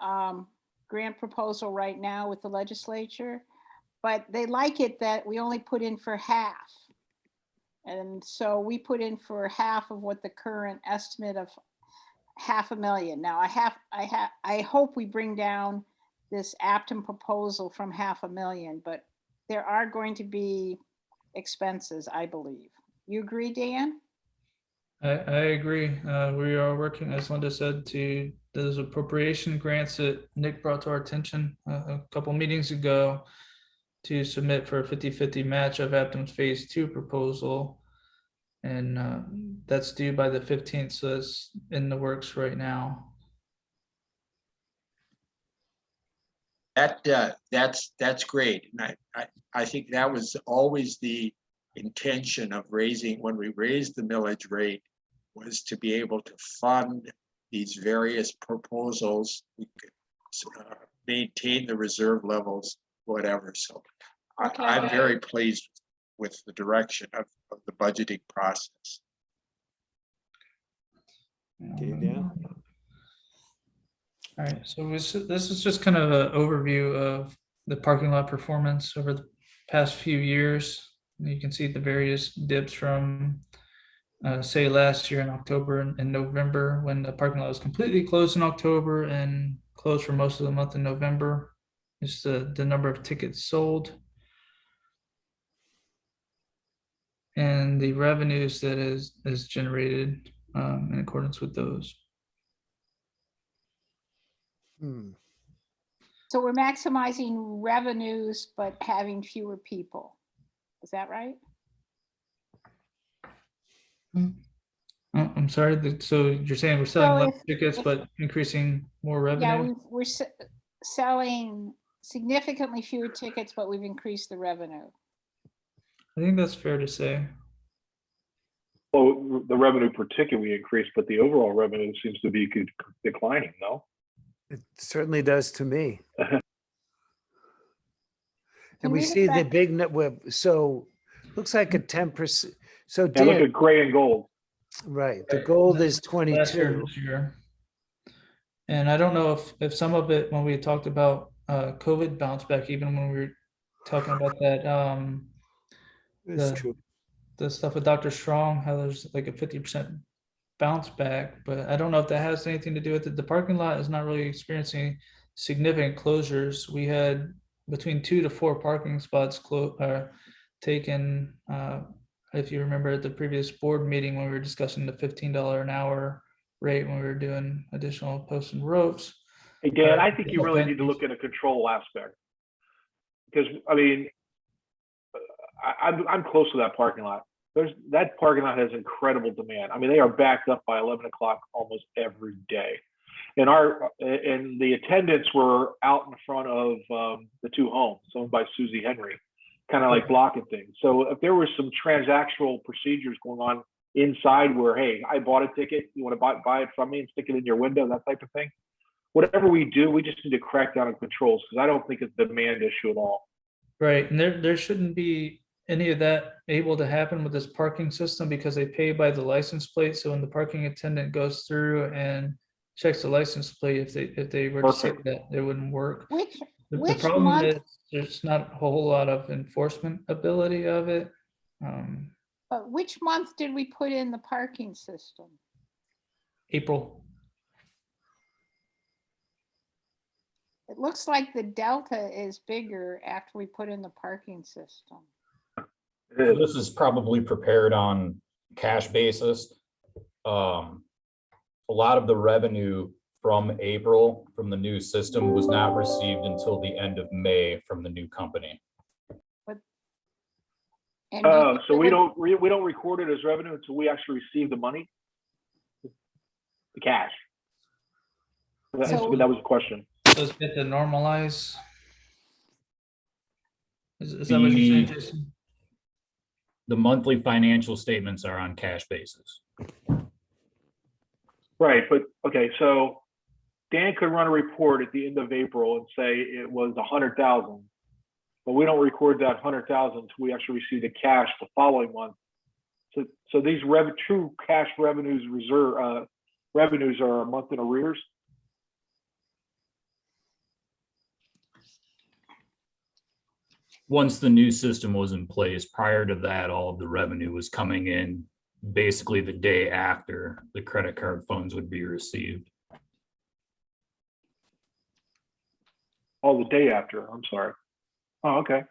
grant proposal right now with the legislature, but they like it that we only put in for half. And so we put in for half of what the current estimate of $500,000. Now I hope we bring down this Aptum proposal from $500,000, but there are going to be expenses, I believe. You agree, Dan? I agree. We are working, as Linda said, to those appropriation grants that Nick brought to our attention a couple meetings ago to submit for a 50-50 match of Aptum's phase 2 proposal. And that's due by the 15th, so it's in the works right now. That's great. And I think that was always the intention of raising, when we raised the millage rate, was to be able to fund these various proposals. We could maintain the reserve levels, whatever. So Okay. I'm very pleased with the direction of the budgeting process. Okay, Dan? All right, so this is just kind of an overview of the parking lot performance over the past few years. You can see the various dips from say last year in October and November, when the parking lot was completely closed in October and closed for most of the month in November. It's the number of tickets sold and the revenues that is generated in accordance with those. So we're maximizing revenues, but having fewer people. Is that right? Oh, I'm sorry. So you're saying we're selling So less tickets, but increasing more revenue? Yeah, we're selling significantly fewer tickets, but we've increased the revenue. I think that's fair to say. Well, the revenue per ticket we increased, but the overall revenue seems to be declining, no? It certainly does to me. Can And we we see the affect- big net, so looks like a 10%. So Yeah, look Dan, at gray and gold. right, the gold is Last year, 22. this year. And I don't know if some of it, when we talked about COVID bounce back, even when we were talking about that, It's the- true. the stuff with Dr. Strong, how there's like a 50% bounce back, but I don't know if that has anything to do with it. The parking lot is not really experiencing significant closures. We had between 2 to 4 parking spots taken. If you remember at the previous board meeting when we were discussing the $15 an hour rate when we were doing additional posts and ropes. Hey, Dan, I think you really need to look at a control aspect. Because, I mean, I'm close to that parking lot. That parking lot has incredible demand. I mean, they are backed up by 11 o'clock almost every day. And the attendants were out in front of the 2 homes owned by Susie Henry, kind of like blocking things. So if there was some transactional procedures going on inside where, hey, I bought a ticket, you want to buy it from me and stick it in your window, that type of thing. Whatever we do, we just need to crack down on controls, because I don't think it's a demand issue at all. Right, and there shouldn't be any of that able to happen with this parking system because they pay by the license plate. So when the parking attendant goes through and checks the license plate, if they were to say Perfect. that, it wouldn't work. The Which problem month? is there's not a whole lot of enforcement ability of it. But which month did we put in the parking system? April. It looks like the delta is bigger after we put in the parking system. This is probably prepared on cash basis. A lot of the revenue from April from the new system was not received until the end of May from the new company. And Oh, so we don't record it as revenue until we actually receive the money, the cash. That So- that was the question. So it's get to normalize. Is that what you're saying, Jason? The monthly financial statements are on cash basis. Right, but okay, so Dan could run a report at the end of April and say it was 100,000, but we don't record that 100,000 until we actually receive the cash the following month. So these true cash revenues revenues are a month in arrears. Once the new system was in place, prior to that, all of the revenue was coming in basically the day after the credit card funds would be received. Oh, the day after, I'm sorry. Oh, okay.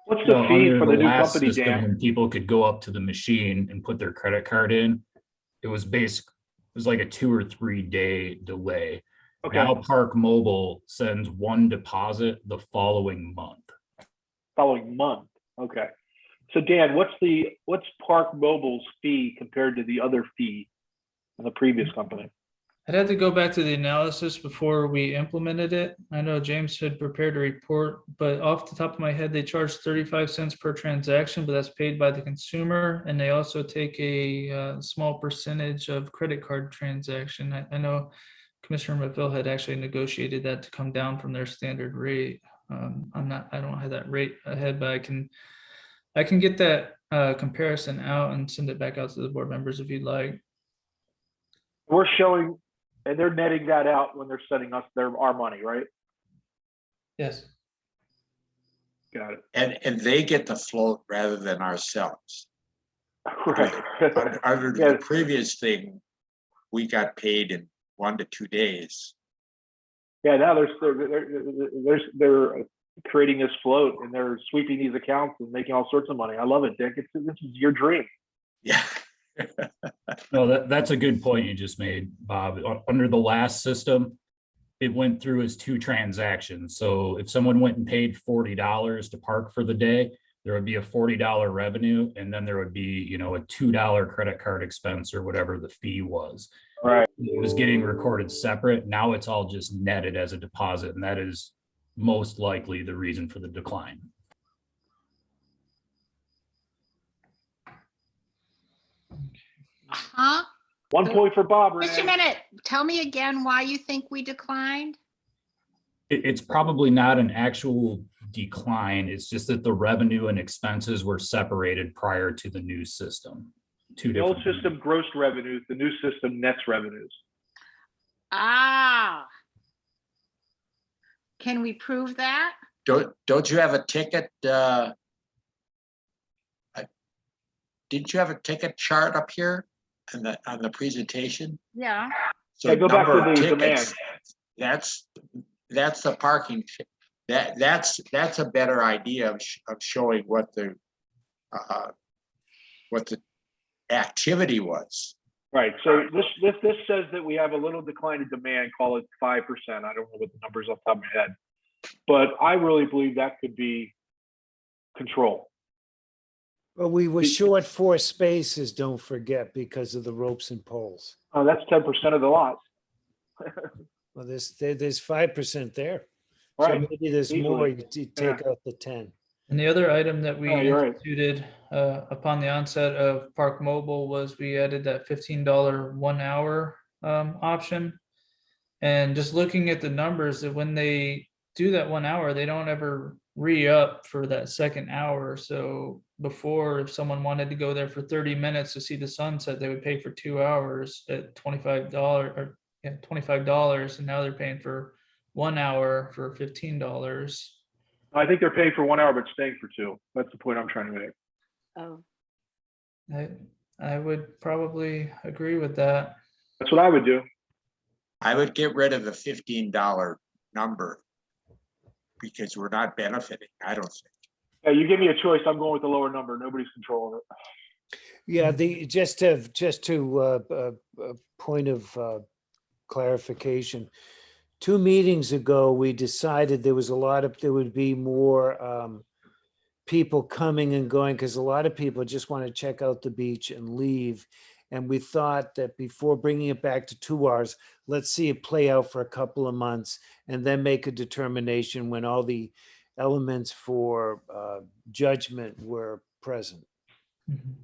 What's the Well, fee under for the new last company, system, Dan? when people could go up to the machine and put their credit card in, it was like a 2 or 3 day delay. Okay, Now Park Mobile sends one deposit the following month. following month, okay. So Dan, what's Park Mobile's fee compared to the other fee in the previous company? I'd have to go back to the analysis before we implemented it. I know James had prepared a report, but off the top of my head, they charge 35 cents per transaction, but that's paid by the consumer. And they also take a small percentage of credit card transaction. I know Commissioner McPhail had actually negotiated that to come down from their standard rate. I don't have that rate ahead, but I can get that comparison out and send it back out to the board members if you'd like. We're showing, and they're netting that out when they're sending us our money, right? Yes. Got it. And they get the float rather than ourselves. Right. Under Yeah. the previous thing, we got paid in 1 to 2 days. Yeah, now they're creating this float and they're sweeping these accounts and making all sorts of money. I love it, Dick. This is your dream. Yeah. No, that's a good point you just made, Bob. Under the last system, it went through as 2 transactions. So if someone went and paid $40 to park for the day, there would be a $40 revenue, and then there would be, a $2 credit card expense or whatever the fee was. Right. It was getting recorded separate. Now it's all just netted as a deposit, and that is most likely the reason for the decline. Huh? 1 point for Bob. Just a Renee. minute. Tell me again why you think we declined? It's probably not an actual decline. It's just that the revenue and expenses were separated prior to the new system. The old system grossed revenues, the new system nets revenues. Ah. Can we prove that? Don't you have a ticket? Didn't you have a ticket chart up here on the presentation? Yeah. So Yeah, go back number to of the tickets, that's the parking. That's a better idea of showing what the activity was. Right. So this says that we have a little decline in demand, call it 5%. I don't know what the numbers off the top of my head, but I really believe that could be control. But we were short 4 spaces, don't forget, because of the ropes and poles. Oh, that's 10% of the lot. Well, there's 5% there. So Right. maybe there's Easily. more, you take out the 10. And the other item that we Oh, you're right. instituted upon the onset of Park Mobile was we added that $15 1 hour option. And just looking at the numbers, that when they do that 1 hour, they don't ever re-up for that second hour. So before, if someone wanted to go there for 30 minutes to see the sunset, they would pay for 2 hours at $25, and now they're paying for 1 hour for $15. I think they're paying for 1 hour, but staying for 2. That's the point I'm trying to make. Oh. I would probably agree with that. That's what I would do. I would get rid of the $15 number because we're not benefiting, I don't think. Yeah, you give me a choice, I'm going with the lower number. Nobody's controlling it. Yeah, just to point of clarification. 2 meetings ago, we decided there would be more people coming and going because a lot of people just want to check out the beach and leave. And we thought that before bringing it back to 2 hours, let's see it play out for a couple of months and then make a determination when all the elements for judgment were present. Mhm.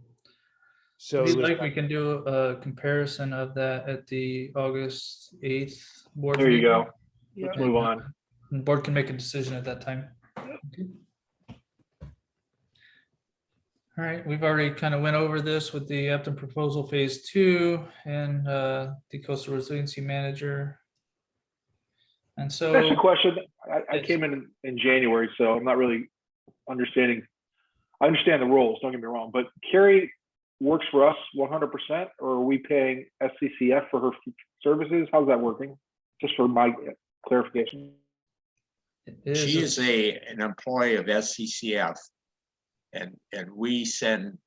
So If it you'd was, like, we can do a comparison of that at the August 8th board There you meeting. go. Let's move on. And board can make a decision at that time. Okay. All right, we've already kind of went over this with the Upton proposal phase 2 and the coastal resiliency manager. And That's a so, question. I Yes. came in January, so I'm not really understanding. I understand the rules, don't get me wrong, but Carrie works for us 100%, or are we paying SCCF for her services? How's that working? Just for my clarification. it She is, is an employee of SCCF. And we send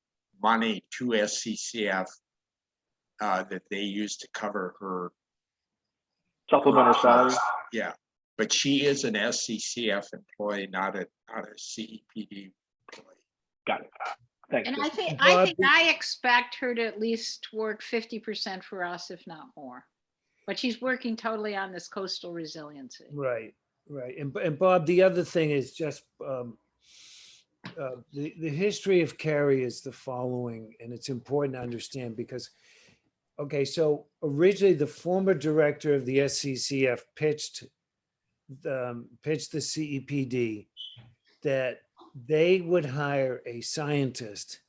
money to SCCF that they use to cover her. Supplemental salary. Yeah, but she is an SCCF employee, not a CEPD employee. Got it. Thanks. And I think, Bob, I expect her to at least work 50% for us, if not more. But she's working totally on this coastal resiliency. right. And Bob, the other thing is just the history of Carrie is the following, and it's important to understand because, okay, so originally the former director of the SCCF pitched the CEPD that they would hire a scientist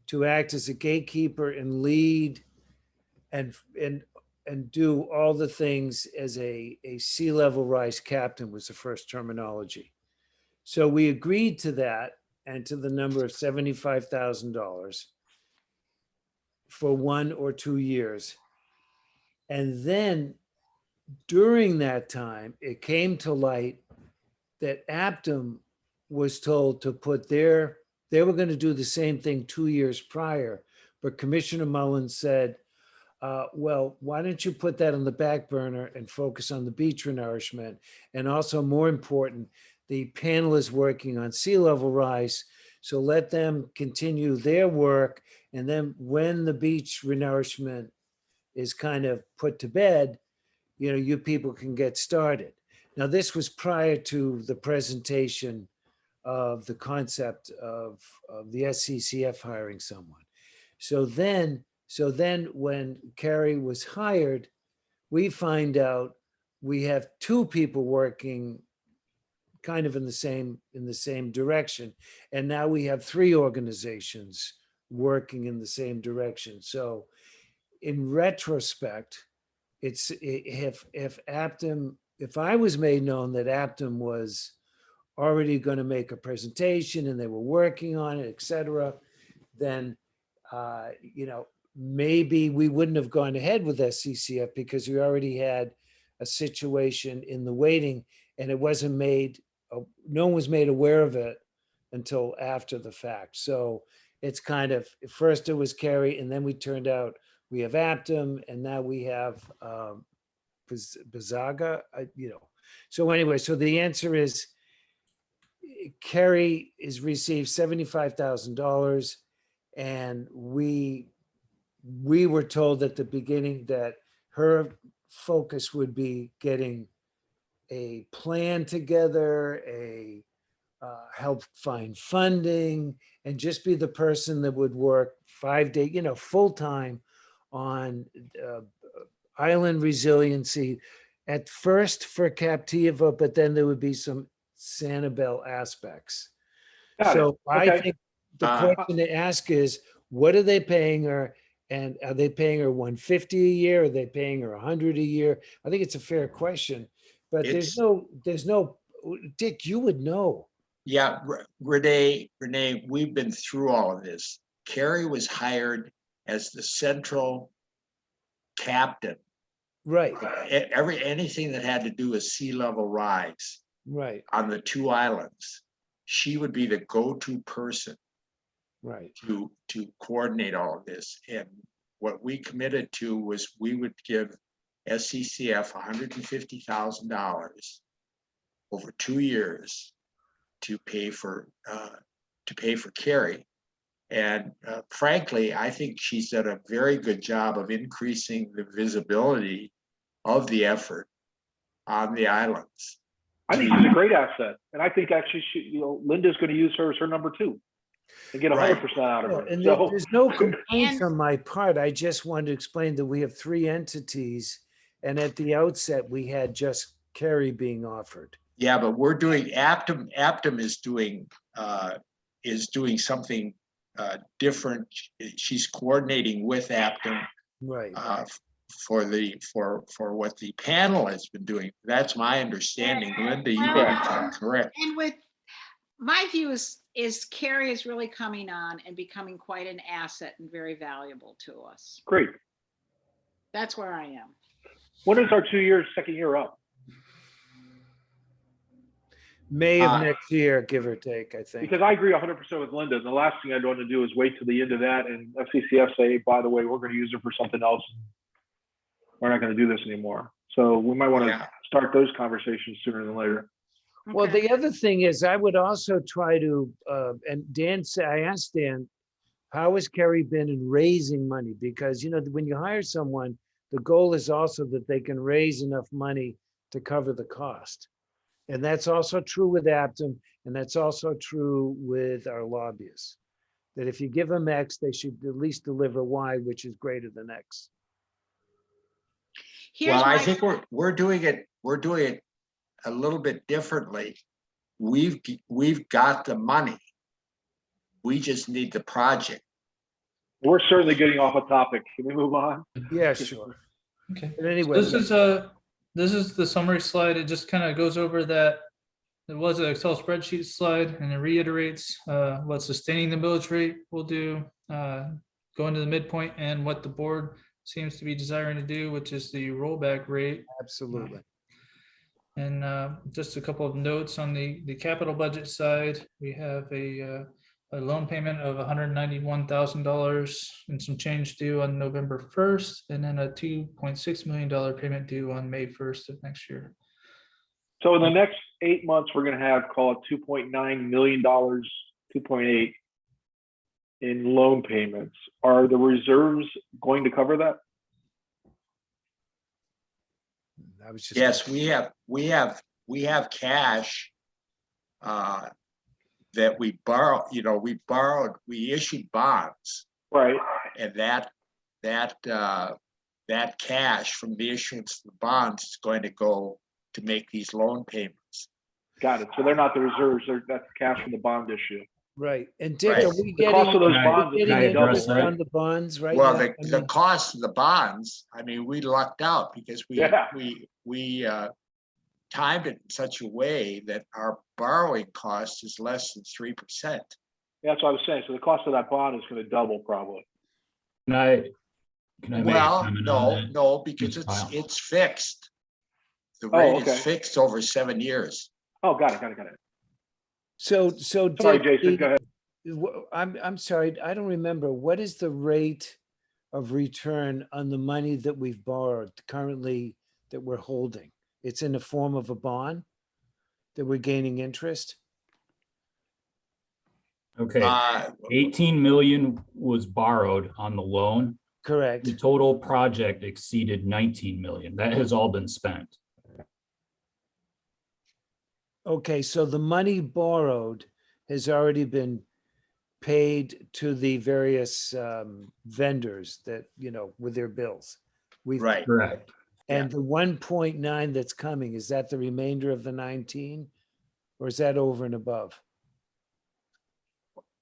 to act as a gatekeeper and lead and do all the things as a sea level rise captain was the first terminology. So we agreed to that and to the number of $75,000 for 1 or 2 years. And then during that time, it came to light that Aptum was told to put they were going to do the same thing 2 years prior, but Commissioner Mullins said, well, why don't you put that on the back burner and focus on the beach renourishment? And also more important, the panel is working on sea level rise. So let them continue their work. And then when the beach renourishment is kind of put to bed, you people can get started. Now, this was prior to the presentation of the concept of the SCCF hiring someone. So then when Carrie was hired, we find out we have 2 people working kind of in the same direction. And now we have 3 organizations working in the same direction. So in retrospect, if Aptum, if I was made known that Aptum was already going to make a presentation and they were working on it, et cetera, then maybe we wouldn't have gone ahead with SCCF because we already had a situation in the waiting and it wasn't made, no one was made aware of it until after the fact. So it's kind of, first it was Carrie and then we turned out we have Aptum and now we have Bazaga, So anyway, so the answer is Carrie is received $75,000 and we were told at the beginning that her focus would be getting a plan together, help find funding, and just be the person that would work 5 days, full time on island resiliency. At first for Captiva, but then there would be some Sanibel aspects. Got it. So I Okay. think the question to ask is, what are they paying her? And are they paying her 150 a year? Are they paying her 100 a year? I think it's a fair question, but there's no, Dick, you would know. Yeah, Renee, we've been through all of this. Carrie was hired as the central captain. Right, Anything that had to do with sea level rise right. on the 2 islands. she would be the go-to person Right. to coordinate all of this. And what we committed to was we would give SCCF $150,000 over 2 years to pay for Carrie. And frankly, I think she's done a very good job of increasing the visibility of the effort on the islands. I think she's a great asset, and I think actually Linda's going to use her as her number 2 and get 100% out of Well, her. and So there's no complaints And- on my part. I just wanted to explain that we have 3 entities, and at the outset, we had just Carrie being offered. Yeah, but we're doing Aptum. Aptum is doing something different. She's coordinating with Aptum Right. for what the panel has been doing. That's my understanding. Linda, you may be correct. And with, my view is Carrie is really coming on and becoming quite an asset and very valuable to us. great. That's where I am. When is our 2 years, second year up? May of next year, give or take, I think. Because I agree 100% with Linda. The last thing I'd want to do is wait till the end of that and FCCF say, by the way, we're going to use it for something else. We're not going to do this anymore. So we might want to start those conversations sooner than later. Well, Okay. the other thing is I would also try to, and Dan said, I asked Dan, how has Kerry been in raising money? Because, when you hire someone, the goal is also that they can raise enough money to cover the cost. And that's also true with Aptum, and that's also true with our lobbyists. That if you give them X, they should at least deliver Y, which is greater than X. Here's Well, I my- think we're doing it a little bit differently. We've got the money. We just need the project. We're certainly getting off a topic. Can we move on? Yeah, sure. Okay. But anyway, This is the summary slide. It just kind of goes over that. It was an Excel spreadsheet slide, and it reiterates what sustaining the millage rate will do, going to the midpoint, and what the board seems to be desiring to do, which is the rollback rate. absolutely. And just a couple of notes on the capital budget side. We have a loan payment of $191,000 and some change due on November 1st, and then a $2.6 million payment due on May 1st of next year. So in the next 8 months, we're going to have, call it $2.9 million, 2.8 in loan payments. Are the reserves going to cover that? I was just. Yes, we have cash that we borrow. We issued bonds, Right. and that cash from the issuance of the bonds is going to go to make these loan payments. Got it. So they're not the reserves. That's cash from the bond issue. Right. And Dick, Right. are we The cost of getting, those bonds is getting going to double. interest on the bonds right Well, now? the cost of the bonds, we lucked out because we timed it in such a way that our borrowing cost is less than 3%. That's what I was saying. So the cost of that bond is going to double probably. Can I make a Well, comment on that? no, because Ms. Pyle? it's fixed. The Oh, rate okay. is fixed over 7 years. Oh, got it. So Sorry, Dick, Jason, go ahead. I'm sorry, I don't remember. What is the rate of return on the money that we've borrowed currently that we're holding? It's in the form of a bond that we're gaining interest? Okay, 18 million was borrowed on the loan. Correct. The total project exceeded 19 million. That has all been spent. Okay, so the money borrowed has already been paid to the various vendors that, with their bills. Right. Correct. And the 1.9 that's coming, is that the remainder of the 19? Or is that over and above?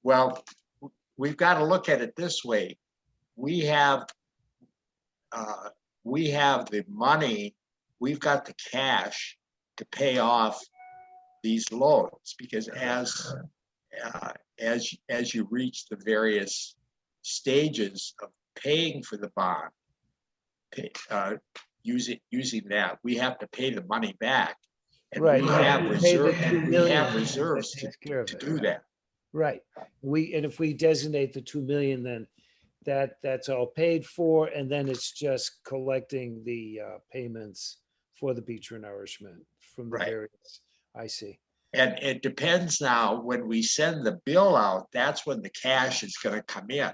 Well, we've got to look at it this way. We have the money, we've got the cash to pay off these loans, because as you reach the various stages of paying for the bond, using that, we have to pay the money back. And Right, we and if have we pay the reserve, 2 and we million, have reserves that to takes care of to it. do that. Right. And if we designate the 2 million, then that's all paid for, and then it's just collecting the payments for the beach renourishment from the Right. various, I see. And it depends now, when we send the bill out, that's when the cash is gonna come in.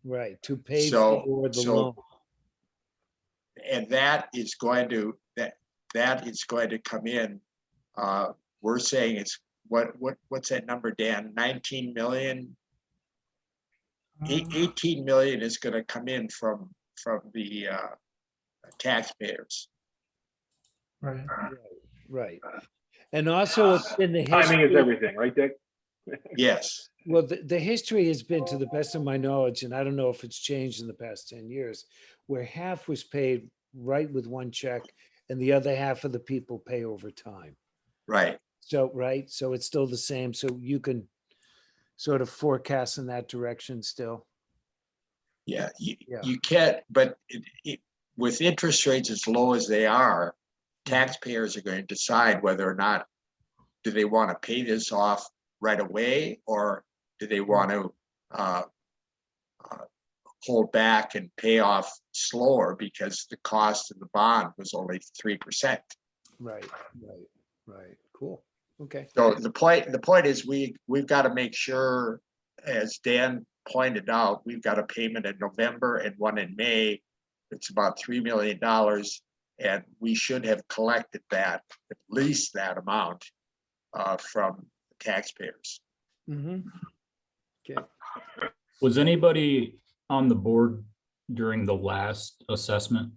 Right, to pay So- for the so- loan. And that is going to, that is going to come in. We're saying it's, what's that number, Dan? 19 million? 18 million is gonna come in from the taxpayers. Right. Right. And also it's been the Timing is history, everything, right, Dick? Yes, well, the history has been, to the best of my knowledge, and I don't know if it's changed in the past 10 years, where half was paid right with one check and the other half of the people pay over time. right. So, right, so it's still the same, so you can sort of forecast in that direction still. Yeah, Yeah. you can't, but with interest rates as low as they are, taxpayers are going to decide whether or not, do they want to pay this off right away, or do they want to hold back and pay off slower because the cost of the bond was only 3%. Right. Cool. Okay. So the point is, we've got to make sure, as Dan pointed out, we've got a payment in November and one in May. It's about $3 million, and we should have collected that, at least that amount, from taxpayers. Mhm. Okay. Was anybody on the board during the last assessment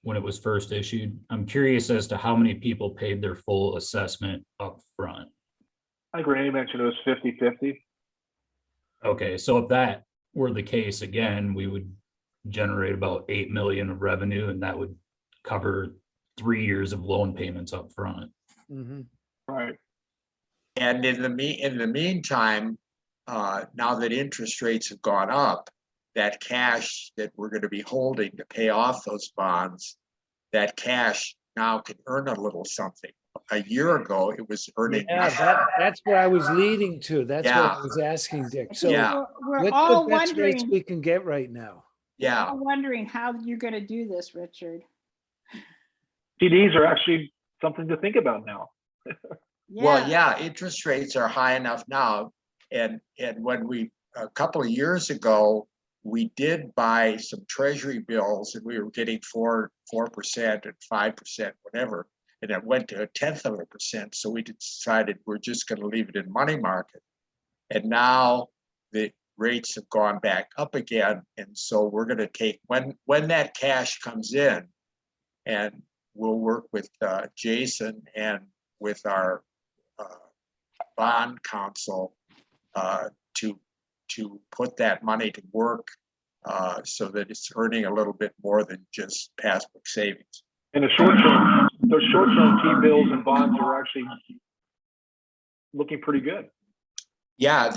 when it was first issued? I'm curious as to how many people paid their full assessment up front. I think Renee mentioned it was 50-50. Okay, so if that were the case again, we would generate about 8 million of revenue, and that would cover 3 years of loan payments up front. Mhm. Right. And in the meantime, now that interest rates have gone up, that cash that we're going to be holding to pay off those bonds, that cash now can earn a little something. A year ago, it was earning Yeah, nothing. that's where I was leading to. That's what I Yeah. was asking, Dick. I So think Yeah. we're what's all the best rates wondering, we can get right now? Yeah, wondering how you're gonna do this, Richard. CDs are actually something to think about now. well, yeah, interest rates are high enough now. And when a couple of years ago, we did buy some treasury bills, and we were getting 4% and 5%, whatever. And it went to 0.1%. So we decided we're just going to leave it in money market. And now the rates have gone back up again. And so we're going to take, when that cash comes in, and we'll work with Jason and with our bond counsel to put that money to work so that it's earning a little bit more than just passbook savings. And the short-term T-bills and bonds are actually looking pretty good. Yeah,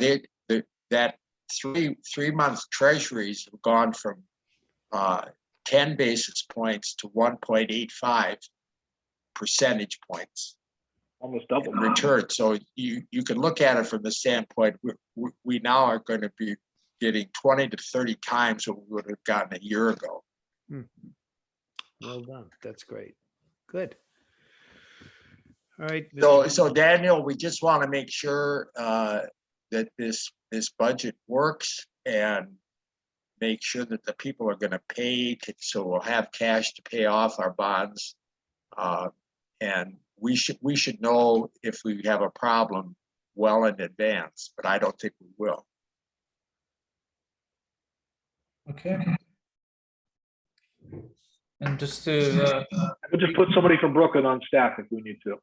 that 3 month treasuries have gone from 10 basis points to 1.85 percentage points Almost double. in return. So you can look at it from the standpoint, we now are going to be getting 20 to 30 times what we would have gotten a year ago. Well done. That's great. Good. All right. So Daniel, we just want to make sure that this budget works, and make sure that the people are going to pay, so we'll have cash to pay off our bonds. And we should know if we have a problem well in advance, but I don't think we will. Okay. And just to, We'll just put somebody from Brooklyn on staff if we need to.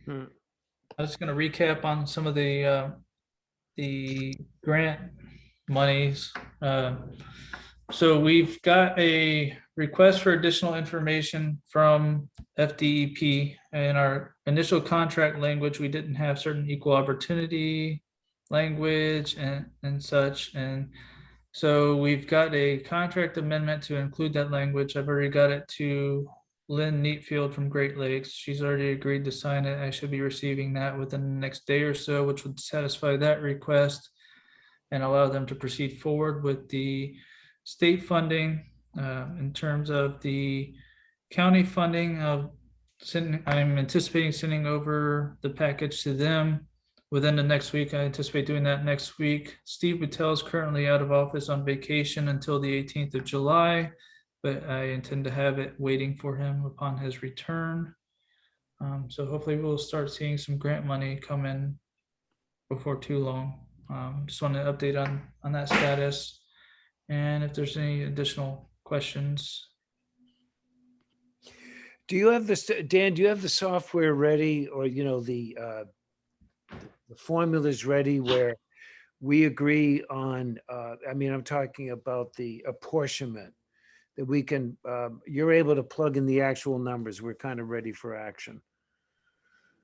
I'm just gonna recap on some of the grant monies. So we've got a request for additional information from FDEP. In our initial contract language, we didn't have certain equal opportunity language and such. And so we've got a contract amendment to include that language. I've already got it to Lynn Neatfield from Great Lakes. She's already agreed to sign it. I should be receiving that within the next day or so, which would satisfy that request and allow them to proceed forward with the state funding. In terms of the county funding, I'm anticipating sending over the package to them within the next week. I anticipate doing that next week. Steve Patel is currently out of office on vacation until the 18th of July, but I intend to have it waiting for him upon his return. So hopefully we'll start seeing some grant money come in before too long. Just want to update on that status. And if there's any additional questions. Do you have this, Dan, do you have the software ready, or, the formulas ready where we agree on, I'm talking about the apportionment, that we can, you're able to plug in the actual numbers. We're kind of ready for action.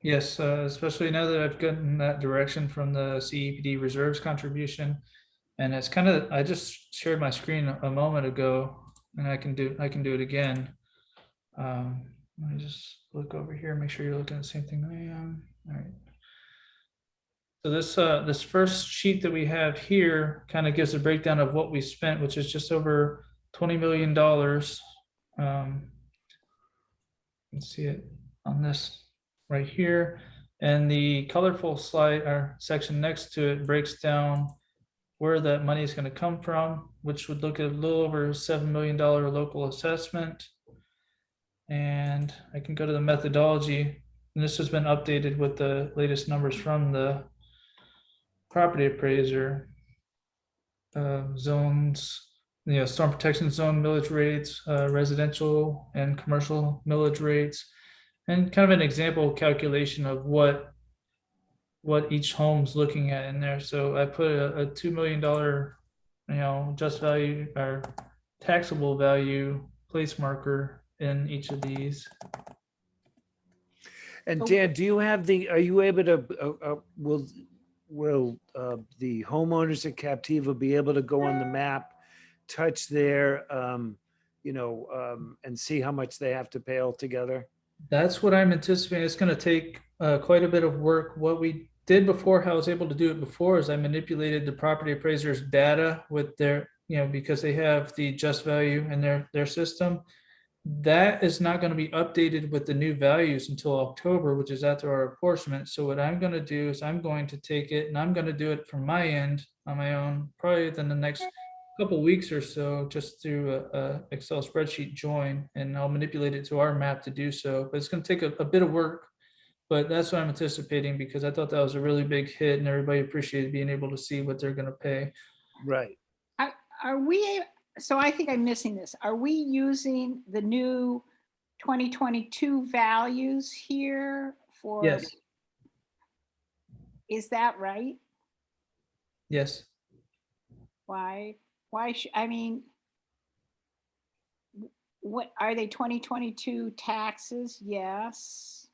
Yes, especially now that I've gotten that direction from the CEPD reserves contribution. And it's kind of, I just shared my screen a moment ago, and I can do it again. Let me just look over here, make sure you're looking at the same thing I am. All right. So this first sheet that we have here kind of gives a breakdown of what we spent, which is just over $20 million. You can see it on this right here. And the colorful slide or section next to it breaks down where that money is going to come from, which would look at a little over $7 million local assessment. And I can go to the methodology, and this has been updated with the latest numbers from the property appraiser. Zones, storm protection zone millage rates, residential and commercial millage rates, and kind of an example calculation of what each home's looking at in there. So I put a $2 million, just value or taxable value place marker in each of these. And Dan, do you have are you able to, will the homeowners at Captiva be able to go on the map, touch their, and see how much they have to pay altogether? That's what I'm anticipating. It's going to take quite a bit of work. What we did before, how I was able to do it before, is I manipulated the property appraiser's data with their, because they have the just value in their system. That is not going to be updated with the new values until October, which is after our apportionment. So what I'm going to do is I'm going to take it and I'm going to do it from my end on my own, probably within the next couple weeks or so, just through a Excel spreadsheet join, and I'll manipulate it to our map to do so. But it's going to take a bit of work, but that's what I'm anticipating, because I thought that was a really big hit and everybody appreciated being able to see what they're going to pay. Right. Are we, so I think I'm missing this. Are we using the new 2022 values here for? Yes. Is that right? Yes. Why I mean, what are they, 2022 taxes? Yes.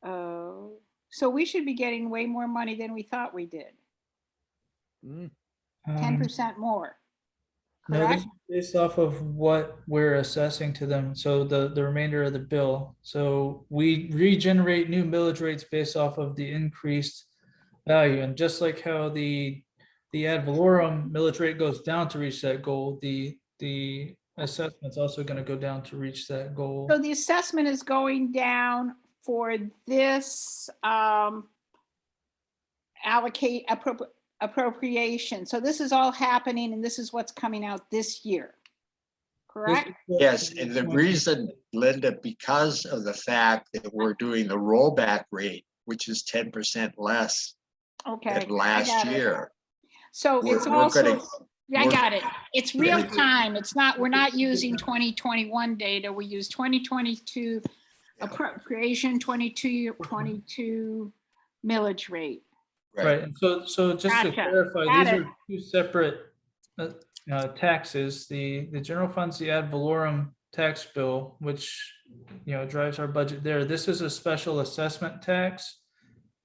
So we should be getting way more money than we thought we did. 10% more. No, this Correct? is based off of what we're assessing to them. So the remainder of the bill. So we regenerate new millage rates based off of the increased value. And just like how the ad valorem millage rate goes down to reach that goal, the assessment's also going to go down to reach that goal. So the assessment is going down for this appropriation. So this is all happening and this is what's coming out this year, correct? Yes, and the reason, Linda, because of the fact that we're doing the rollback rate, which is 10% less Okay. than last year. So it's we're also, gonna- I got it. It's real time. It's not, we're not using 2021 data. We use 2022 appropriation, 22 millage rate. Right. And so just to Gotcha. clarify, Got these it. are two separate taxes. The general fund's the ad valorem tax bill, which drives our budget there. This is a special assessment tax,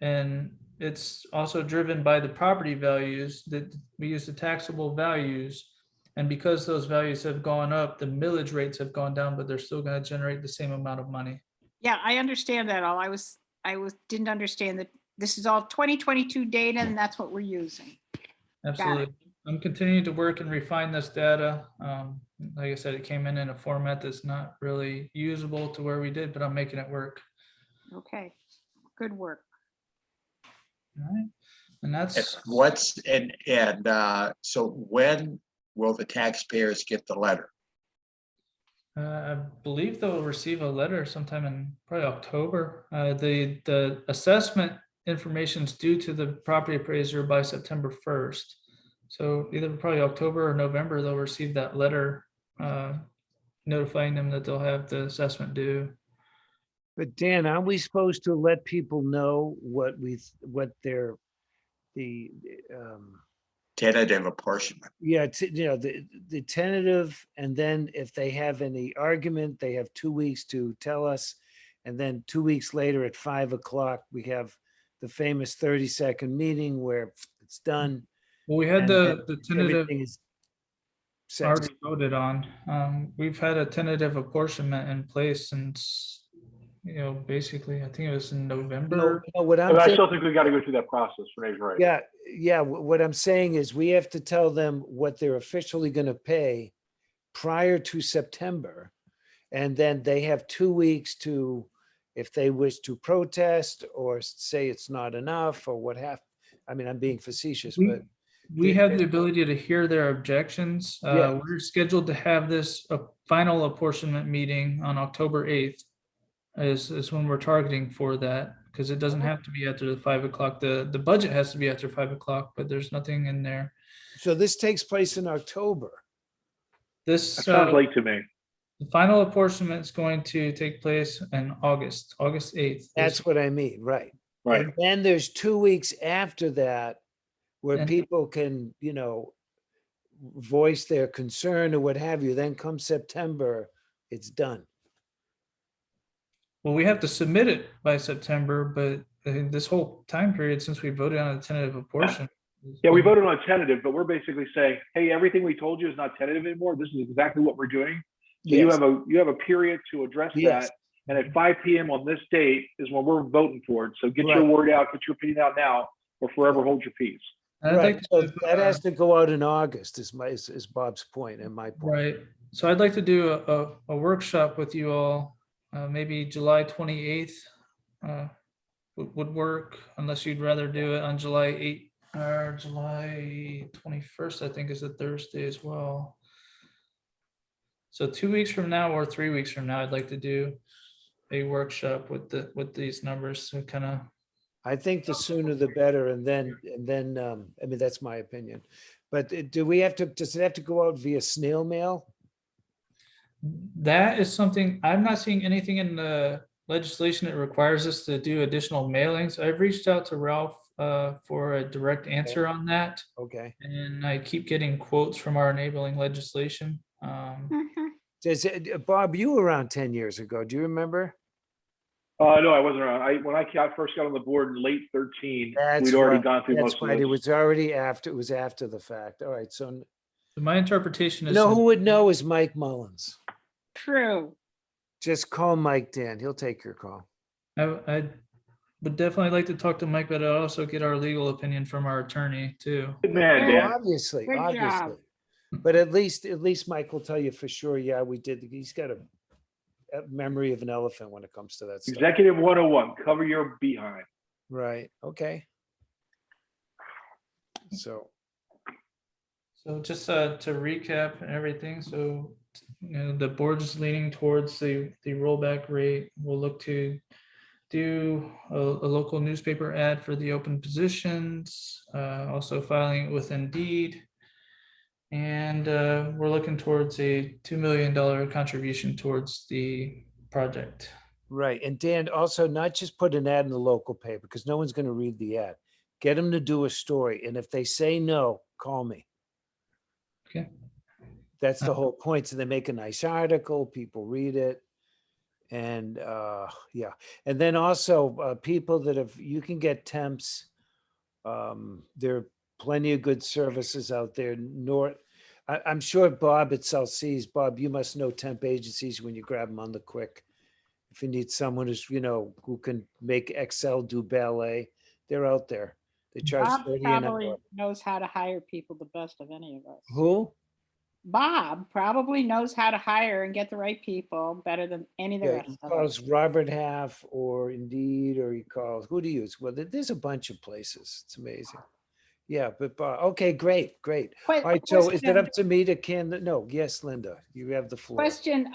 and it's also driven by the property values that we use, the taxable values, And because those values have gone up, the millage rates have gone down, but they're still gonna generate the same amount of money. Yeah, I understand that all. Didn't understand that this is all 2022 data and that's what we're using. Absolutely. I'm continuing to work and refine this data. Like I said, it came in a format that's not really usable to where we did, but I'm making it work. Okay, good work. All right. And that's, So when will the taxpayers get the letter? I believe they'll receive a letter sometime in probably October. The assessment information is due to the property appraiser by September 1st. So either probably October or November, they'll receive that letter notifying them that they'll have the assessment due. But Dan, aren't we supposed to let people know what Tentative apportionment. the tentative, and then if they have any argument, they have 2 weeks to tell us. And then 2 weeks later at 5 o'clock, we have the famous 30-second meeting where it's done. Well, we had and the then tentative everything is set. already voted on. We've had a tentative apportionment in place since, basically, I think it was in November. No, what I'm But I saying, still think we got to go through that process. Renee's right. yeah, what I'm saying is we have to tell them what they're officially going to pay prior to September. And then they have 2 weeks to, if they wish to protest or say it's not enough or what have, I mean, I'm being facetious, but We have the ability to hear their objections. Yeah. We're scheduled to have this final apportionment meeting on October 8th is when we're targeting for that, because it doesn't have to be after the 5 o'clock. The budget has to be after 5 o'clock, but there's nothing in there. so this takes place in October. This, That sounds late to me. the final apportionment is going to take place in August 8th. That's what I mean, right? Right. And then there's 2 weeks after that where And- people can, voice their concern or what have you. Then come September, it's done. Well, we have to submit it by September, but this whole time period since we voted on a tentative apportion. Yeah, we voted on a tentative, but we're basically saying, hey, everything we told you is not tentative anymore. This is exactly what we're doing. So you have a period to address Yes. that. And at 5 p.m. on this date is when we're voting for it. So get your Right. word out, get your opinion out now, or forever hold your peace. And I'd Right, like so to, that has to go out in August is Bob's point and my point. right. So I'd like to do a workshop with you all, maybe July 28th would work, unless you'd rather do it on July 8th or July 21st, I think is a Thursday as well. So 2 weeks from now or 3 weeks from now, I'd like to do a workshop with these numbers to kind of. I think the sooner the better, and then, I mean, that's my opinion. But does it have to go out via snail mail? That is something, I'm not seeing anything in the legislation that requires us to do additional mailings. I've reached out to Ralph for a direct answer on that, Okay. and I keep getting quotes from our enabling legislation. Bob, you were around 10 years ago. Do you remember? No, I wasn't around. When I first got on the board in late 13, we'd already gone through most That's of right. It this. was already after, it was after the fact. All right. So My interpretation you is. know who would know is Mike Mullins. True. Just call Mike, Dan. He'll take your call. I would definitely like to talk to Mike, but I'd also get our legal opinion from our attorney too. Good man, Yeah. Dan. Obviously, Good obviously. job. But at least Mike will tell you for sure. Yeah, we did. He's got a memory of an elephant when it comes to that stuff. Executive 101, cover your behind. Right. Okay. So, just to recap and everything, so the board's leaning towards the rollback rate. We'll look to do a local newspaper ad for the open positions, also filing it with Indeed. And we're looking towards a $2 million contribution towards the project. right. And Dan, also not just put an ad in the local paper because no one's going to read the ad. Get them to do a story. And if they say no, call me. Okay. That's the whole point. So they make a nice article, people read it. And yeah. And then also people that you can get temps. There are plenty of good services out there. I'm sure Bob at South Seas, Bob, you must know temp agencies when you grab them on the quick. If you need someone who's, you know, who can make Excel do ballet, they're out there. They charge Bob 30 an probably hour. knows how to hire people the best of any of us. Who? Bob probably knows how to hire and get the right people better than any of the Yeah, rest he of us. calls Robert Half or Indeed, or he calls, who do you use? Well, there's a bunch of places. It's amazing. Yeah, but okay, great, great. All right, so is it up to me to no, yes, Linda, you have the floor. Question,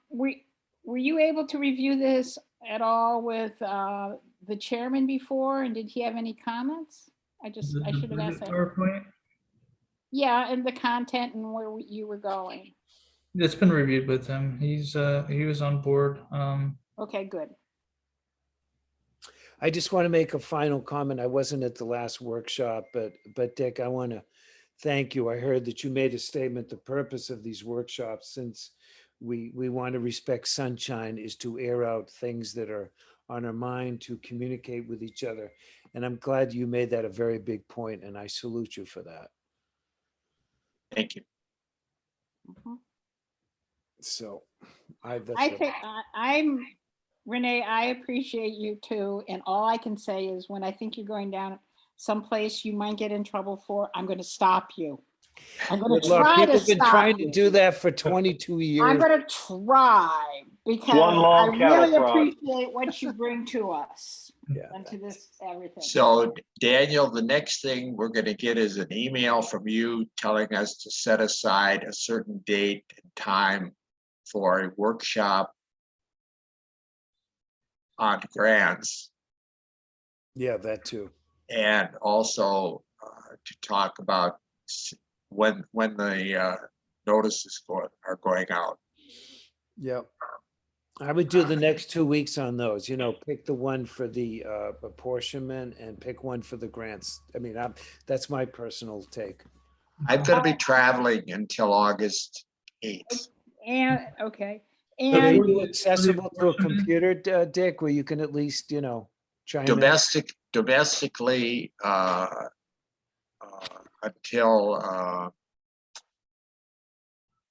were you able to review this at all with the chairman before, and did he have any comments? I should have asked that. PowerPoint. Yeah, and the content and where you were going. It's been reviewed with him. He was on board. Okay, good. I just want to make a final comment. I wasn't at the last workshop, but Dick, I want to thank you. I heard that you made a statement. The purpose of these workshops, since we want to respect sunshine, is to air out things that are on our mind, to communicate with each other. And I'm glad you made that a very big point, and I salute you for that. Thank you. Mhm. So I think I'm Renee, I appreciate you too. And all I can say is when I think you're going down someplace you might get in trouble for, I'm going to stop you. I'm going to try to people have been stop trying to you. do that for 22 years. I'm going to try because One long I cattle really prod. appreciate what you bring to us Yeah, and to this everything. So Daniel, the next thing we're gonna get is an email from you telling us to set aside a certain date and time for a workshop on grants, yeah, that too. and also to talk about when the notices are going out. Yep. I would do the next 2 weeks on those, you know, pick the one for the apportionment and pick one for the grants. I mean, that's my personal take. I'm gonna be traveling until August 8th. And okay. Are And you accessible to a computer, Dick, where you can at least, you know, chime in? Domestically, until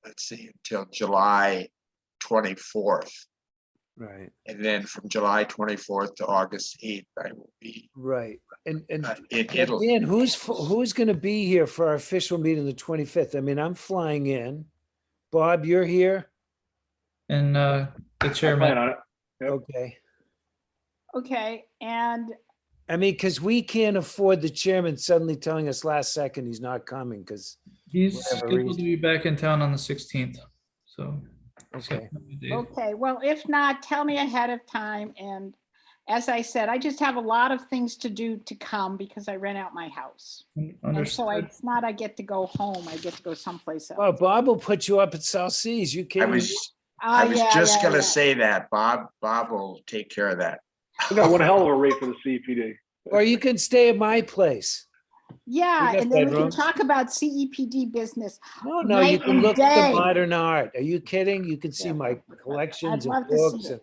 let's see, until July 24th. Right, And then from July 24th to August 8th, I will be right. And in Italy. Dan, who's going to be here for our official meeting the 25th? I mean, I'm flying in. Bob, you're here? And the I plan chairman. on it. Yep. Okay. okay. And I mean, because we can't afford the chairman suddenly telling us last second he's not coming, because, He's whatever scheduled reason. to be back in town on the 16th. So. Okay. okay, well, if not, tell me ahead of time. And as I said, I just have a lot of things to do to come because I rent out my house. And so Understood. it's not I get to go home, I get to go someplace else. Well, Bob will put you up at South Seas. You I kidding? was Yeah, just yeah, gonna yeah. say that. Bob will take care of that. I got one hell of a rate for the CEPD. Or you can stay at my place. Yeah, We got and then we can bedrooms. talk about CEPD business. No, you Night can and look at day. the modern art. Are you kidding? You can see Yeah. my collections I'd of love to see books it.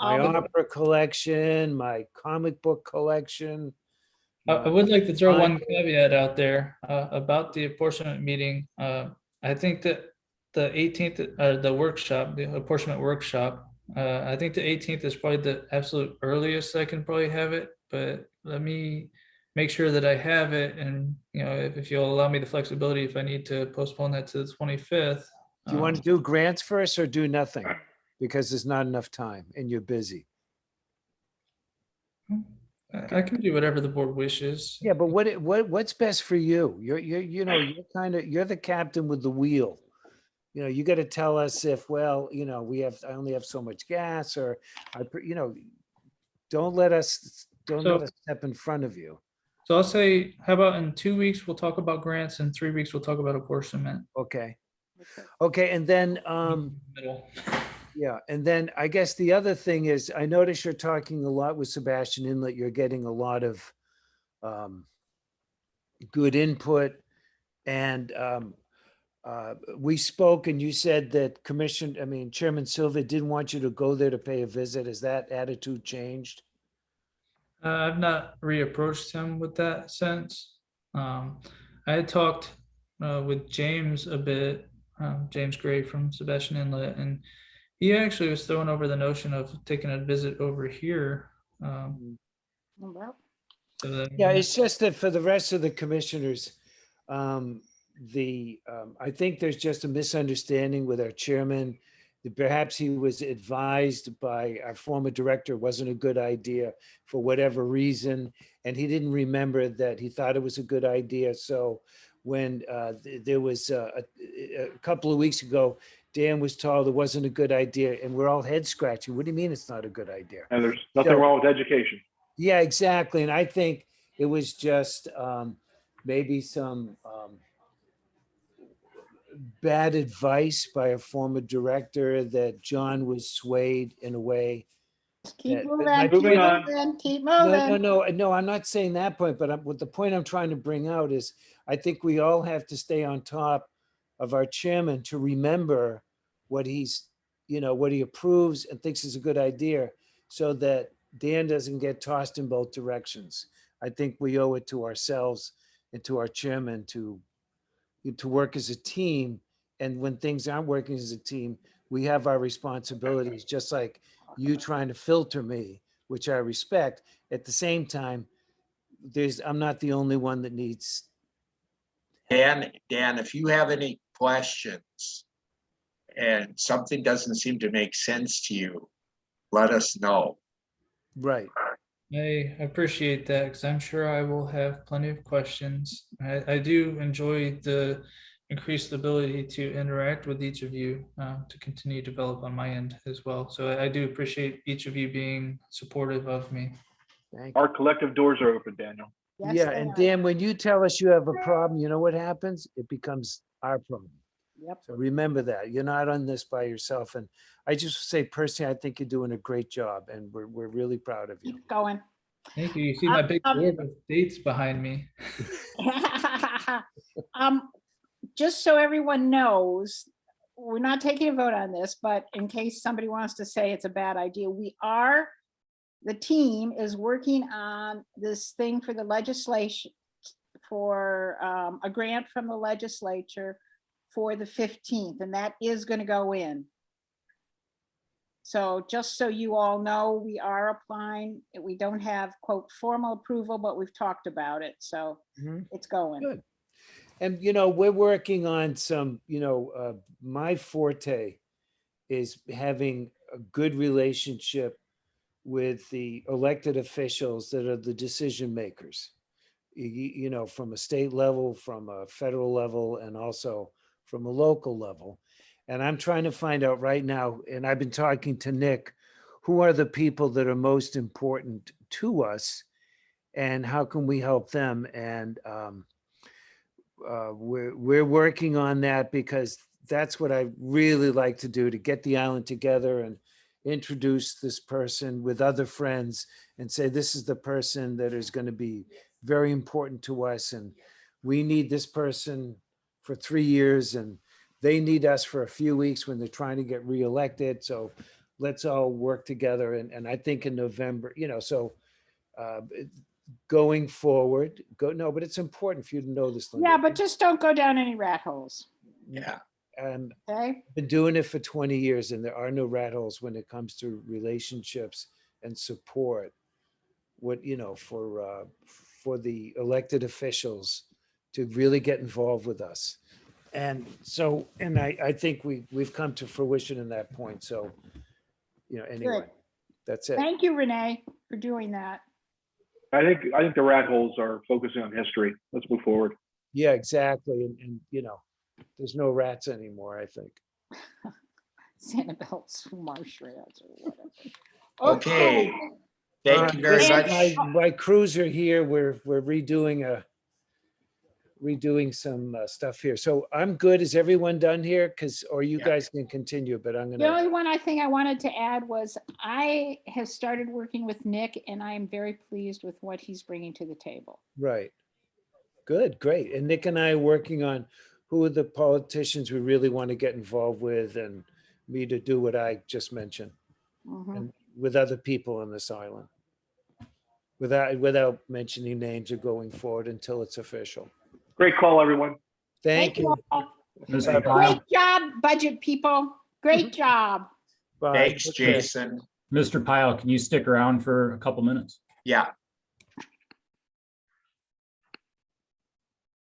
and my Um, opera collection, my comic book collection. I would like to throw one Bible. caveat out there about the apportionment meeting. I think that the 18th, the workshop, the apportionment workshop, I think the 18th is probably the absolute earliest I can probably have it, but let me make sure that I have it. And, you know, if you'll allow me the flexibility, if I need to postpone that to the 25th. Do you want to do grants first or do nothing? Because there's not enough time and you're busy. I can do whatever the board wishes. Yeah, but what's best for you? You know, you're the captain with the wheel. You know, you got to tell us if, well, you know, I only have so much gas, or you know, don't let us step in front of you. So I'll say, how about in 2 weeks, we'll talk about grants, and 3 weeks, we'll talk about apportionment. Okay. Okay, and then Middle. yeah, and then I guess the other thing is, I notice you're talking a lot with Sebastian Inlet. You're getting a lot of good input, and we spoke, and you said that Chairman Silva didn't want you to go there to pay a visit. Has that attitude changed? I've not reapproached him with that sense. I had talked with James a bit, James Gray from Sebastian Inlet, and he actually was throwing over the notion of taking a visit over here. Well, So that, Yeah, it's just that for the rest of the commissioners, I think there's just a misunderstanding with our chairman. That perhaps he was advised by our former director, it wasn't a good idea for whatever reason. And he didn't remember that he thought it was a good idea. So when there was a couple of weeks ago, Dan was told it wasn't a good idea, and we're all head scratching. What do you mean it's not a good idea? And there's nothing So- wrong with education. Yeah, exactly. And I think it was just maybe some bad advice by a former director that John was swayed in a way. just keep That- moving, my keep point- Moving on. moving, keep No, moving. no, I'm not saying that point, but what the point I'm trying to bring out is I think we all have to stay on top of our chairman to remember what he's, what he approves and thinks is a good idea, so that Dan doesn't get tossed in both directions. I think we owe it to ourselves and to our chairman to work as a team. And when things aren't working as a team, we have our responsibilities, just like you trying to filter me, which I respect. At the same time, I'm not the only one that needs. Dan, if you have any questions and something doesn't seem to make sense to you, let us know. Right. I appreciate that because I'm sure I will have plenty of questions. I do enjoy the increased ability to interact with each of you to continue to develop on my end as well. So I do appreciate each of you being supportive of me. Thank you. Our collective doors are open, Daniel. Yes, Yeah, they and are. Dan, when you tell us you have a problem, you know what happens? It becomes our problem. Yep. So remember that. You're not on this by yourself. And I just say personally, I think you're doing a great job, and we're really proud of you. Keep going. Thank you. You see my big board with dates behind me. Just so everyone knows, we're not taking a vote on this, but in case somebody wants to say it's a bad idea, the team is working on this thing for the legislation, for a grant from the legislature for the 15th, and that is going to go in. So just so you all know, we are applying. We don't have quote formal approval, but we've talked about it. So Mhm. it's going. Good. And, we're working on some, my forte is having a good relationship with the elected officials that are the decision makers. From a state level, from a federal level, and also from a local level. And I'm trying to find out right now, and I've been talking to Nick, who are the people that are most important to us and how can we help them? And we're working on that because that's what I really like to do, to get the island together and introduce this person with other friends and say, this is the person that is going to be very important to us. And we need this person for 3 years and they need us for a few weeks when they're trying to get reelected. So let's all work together. And I think in November, going forward, but it's important for you to know this, Linda. Yeah, but just don't go down any rat holes. Yeah. And Okay. been doing it for 20 years and there are no rat holes when it comes to relationships and support. For the elected officials to really get involved with us. And so, and I think we've come to fruition in that point. So, anyway, Good. that's it. Thank you, Renee, for doing that. I think the rat holes are focusing on history. Let's move forward. Yeah, exactly. And there's no rats anymore, I think. Sanibel's marsh rats or whatever. Okay. Thank you very Listen, much. My crews are here. We're redoing some stuff here. So I'm good. Is everyone done here? Or you Yeah. guys can continue, but I'm The gonna, only one I wanted to add was I have started working with Nick and I am very pleased with what he's bringing to the table. right. Good, great. And Nick and I are working on who are the politicians we really want to get involved with and me to do what I just mentioned Mhm. and with other people on this island. Without mentioning names or going forward until it's official. Great call, everyone. Thank you. all. Mr. Great Pyle, job, budget people. Great job. Bye. Thanks, Okay. Jason. Mr. Pyle, can you stick around for a couple minutes? Yeah,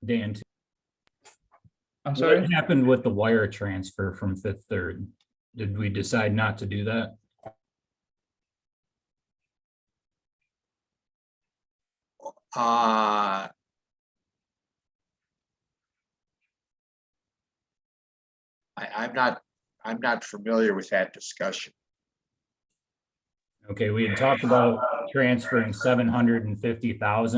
Dan, I'm sorry. what happened with the wire transfer from Fifth Third? Did we decide not to do that? uh. I'm not familiar with that discussion. Okay, we had talked about transferring 750,000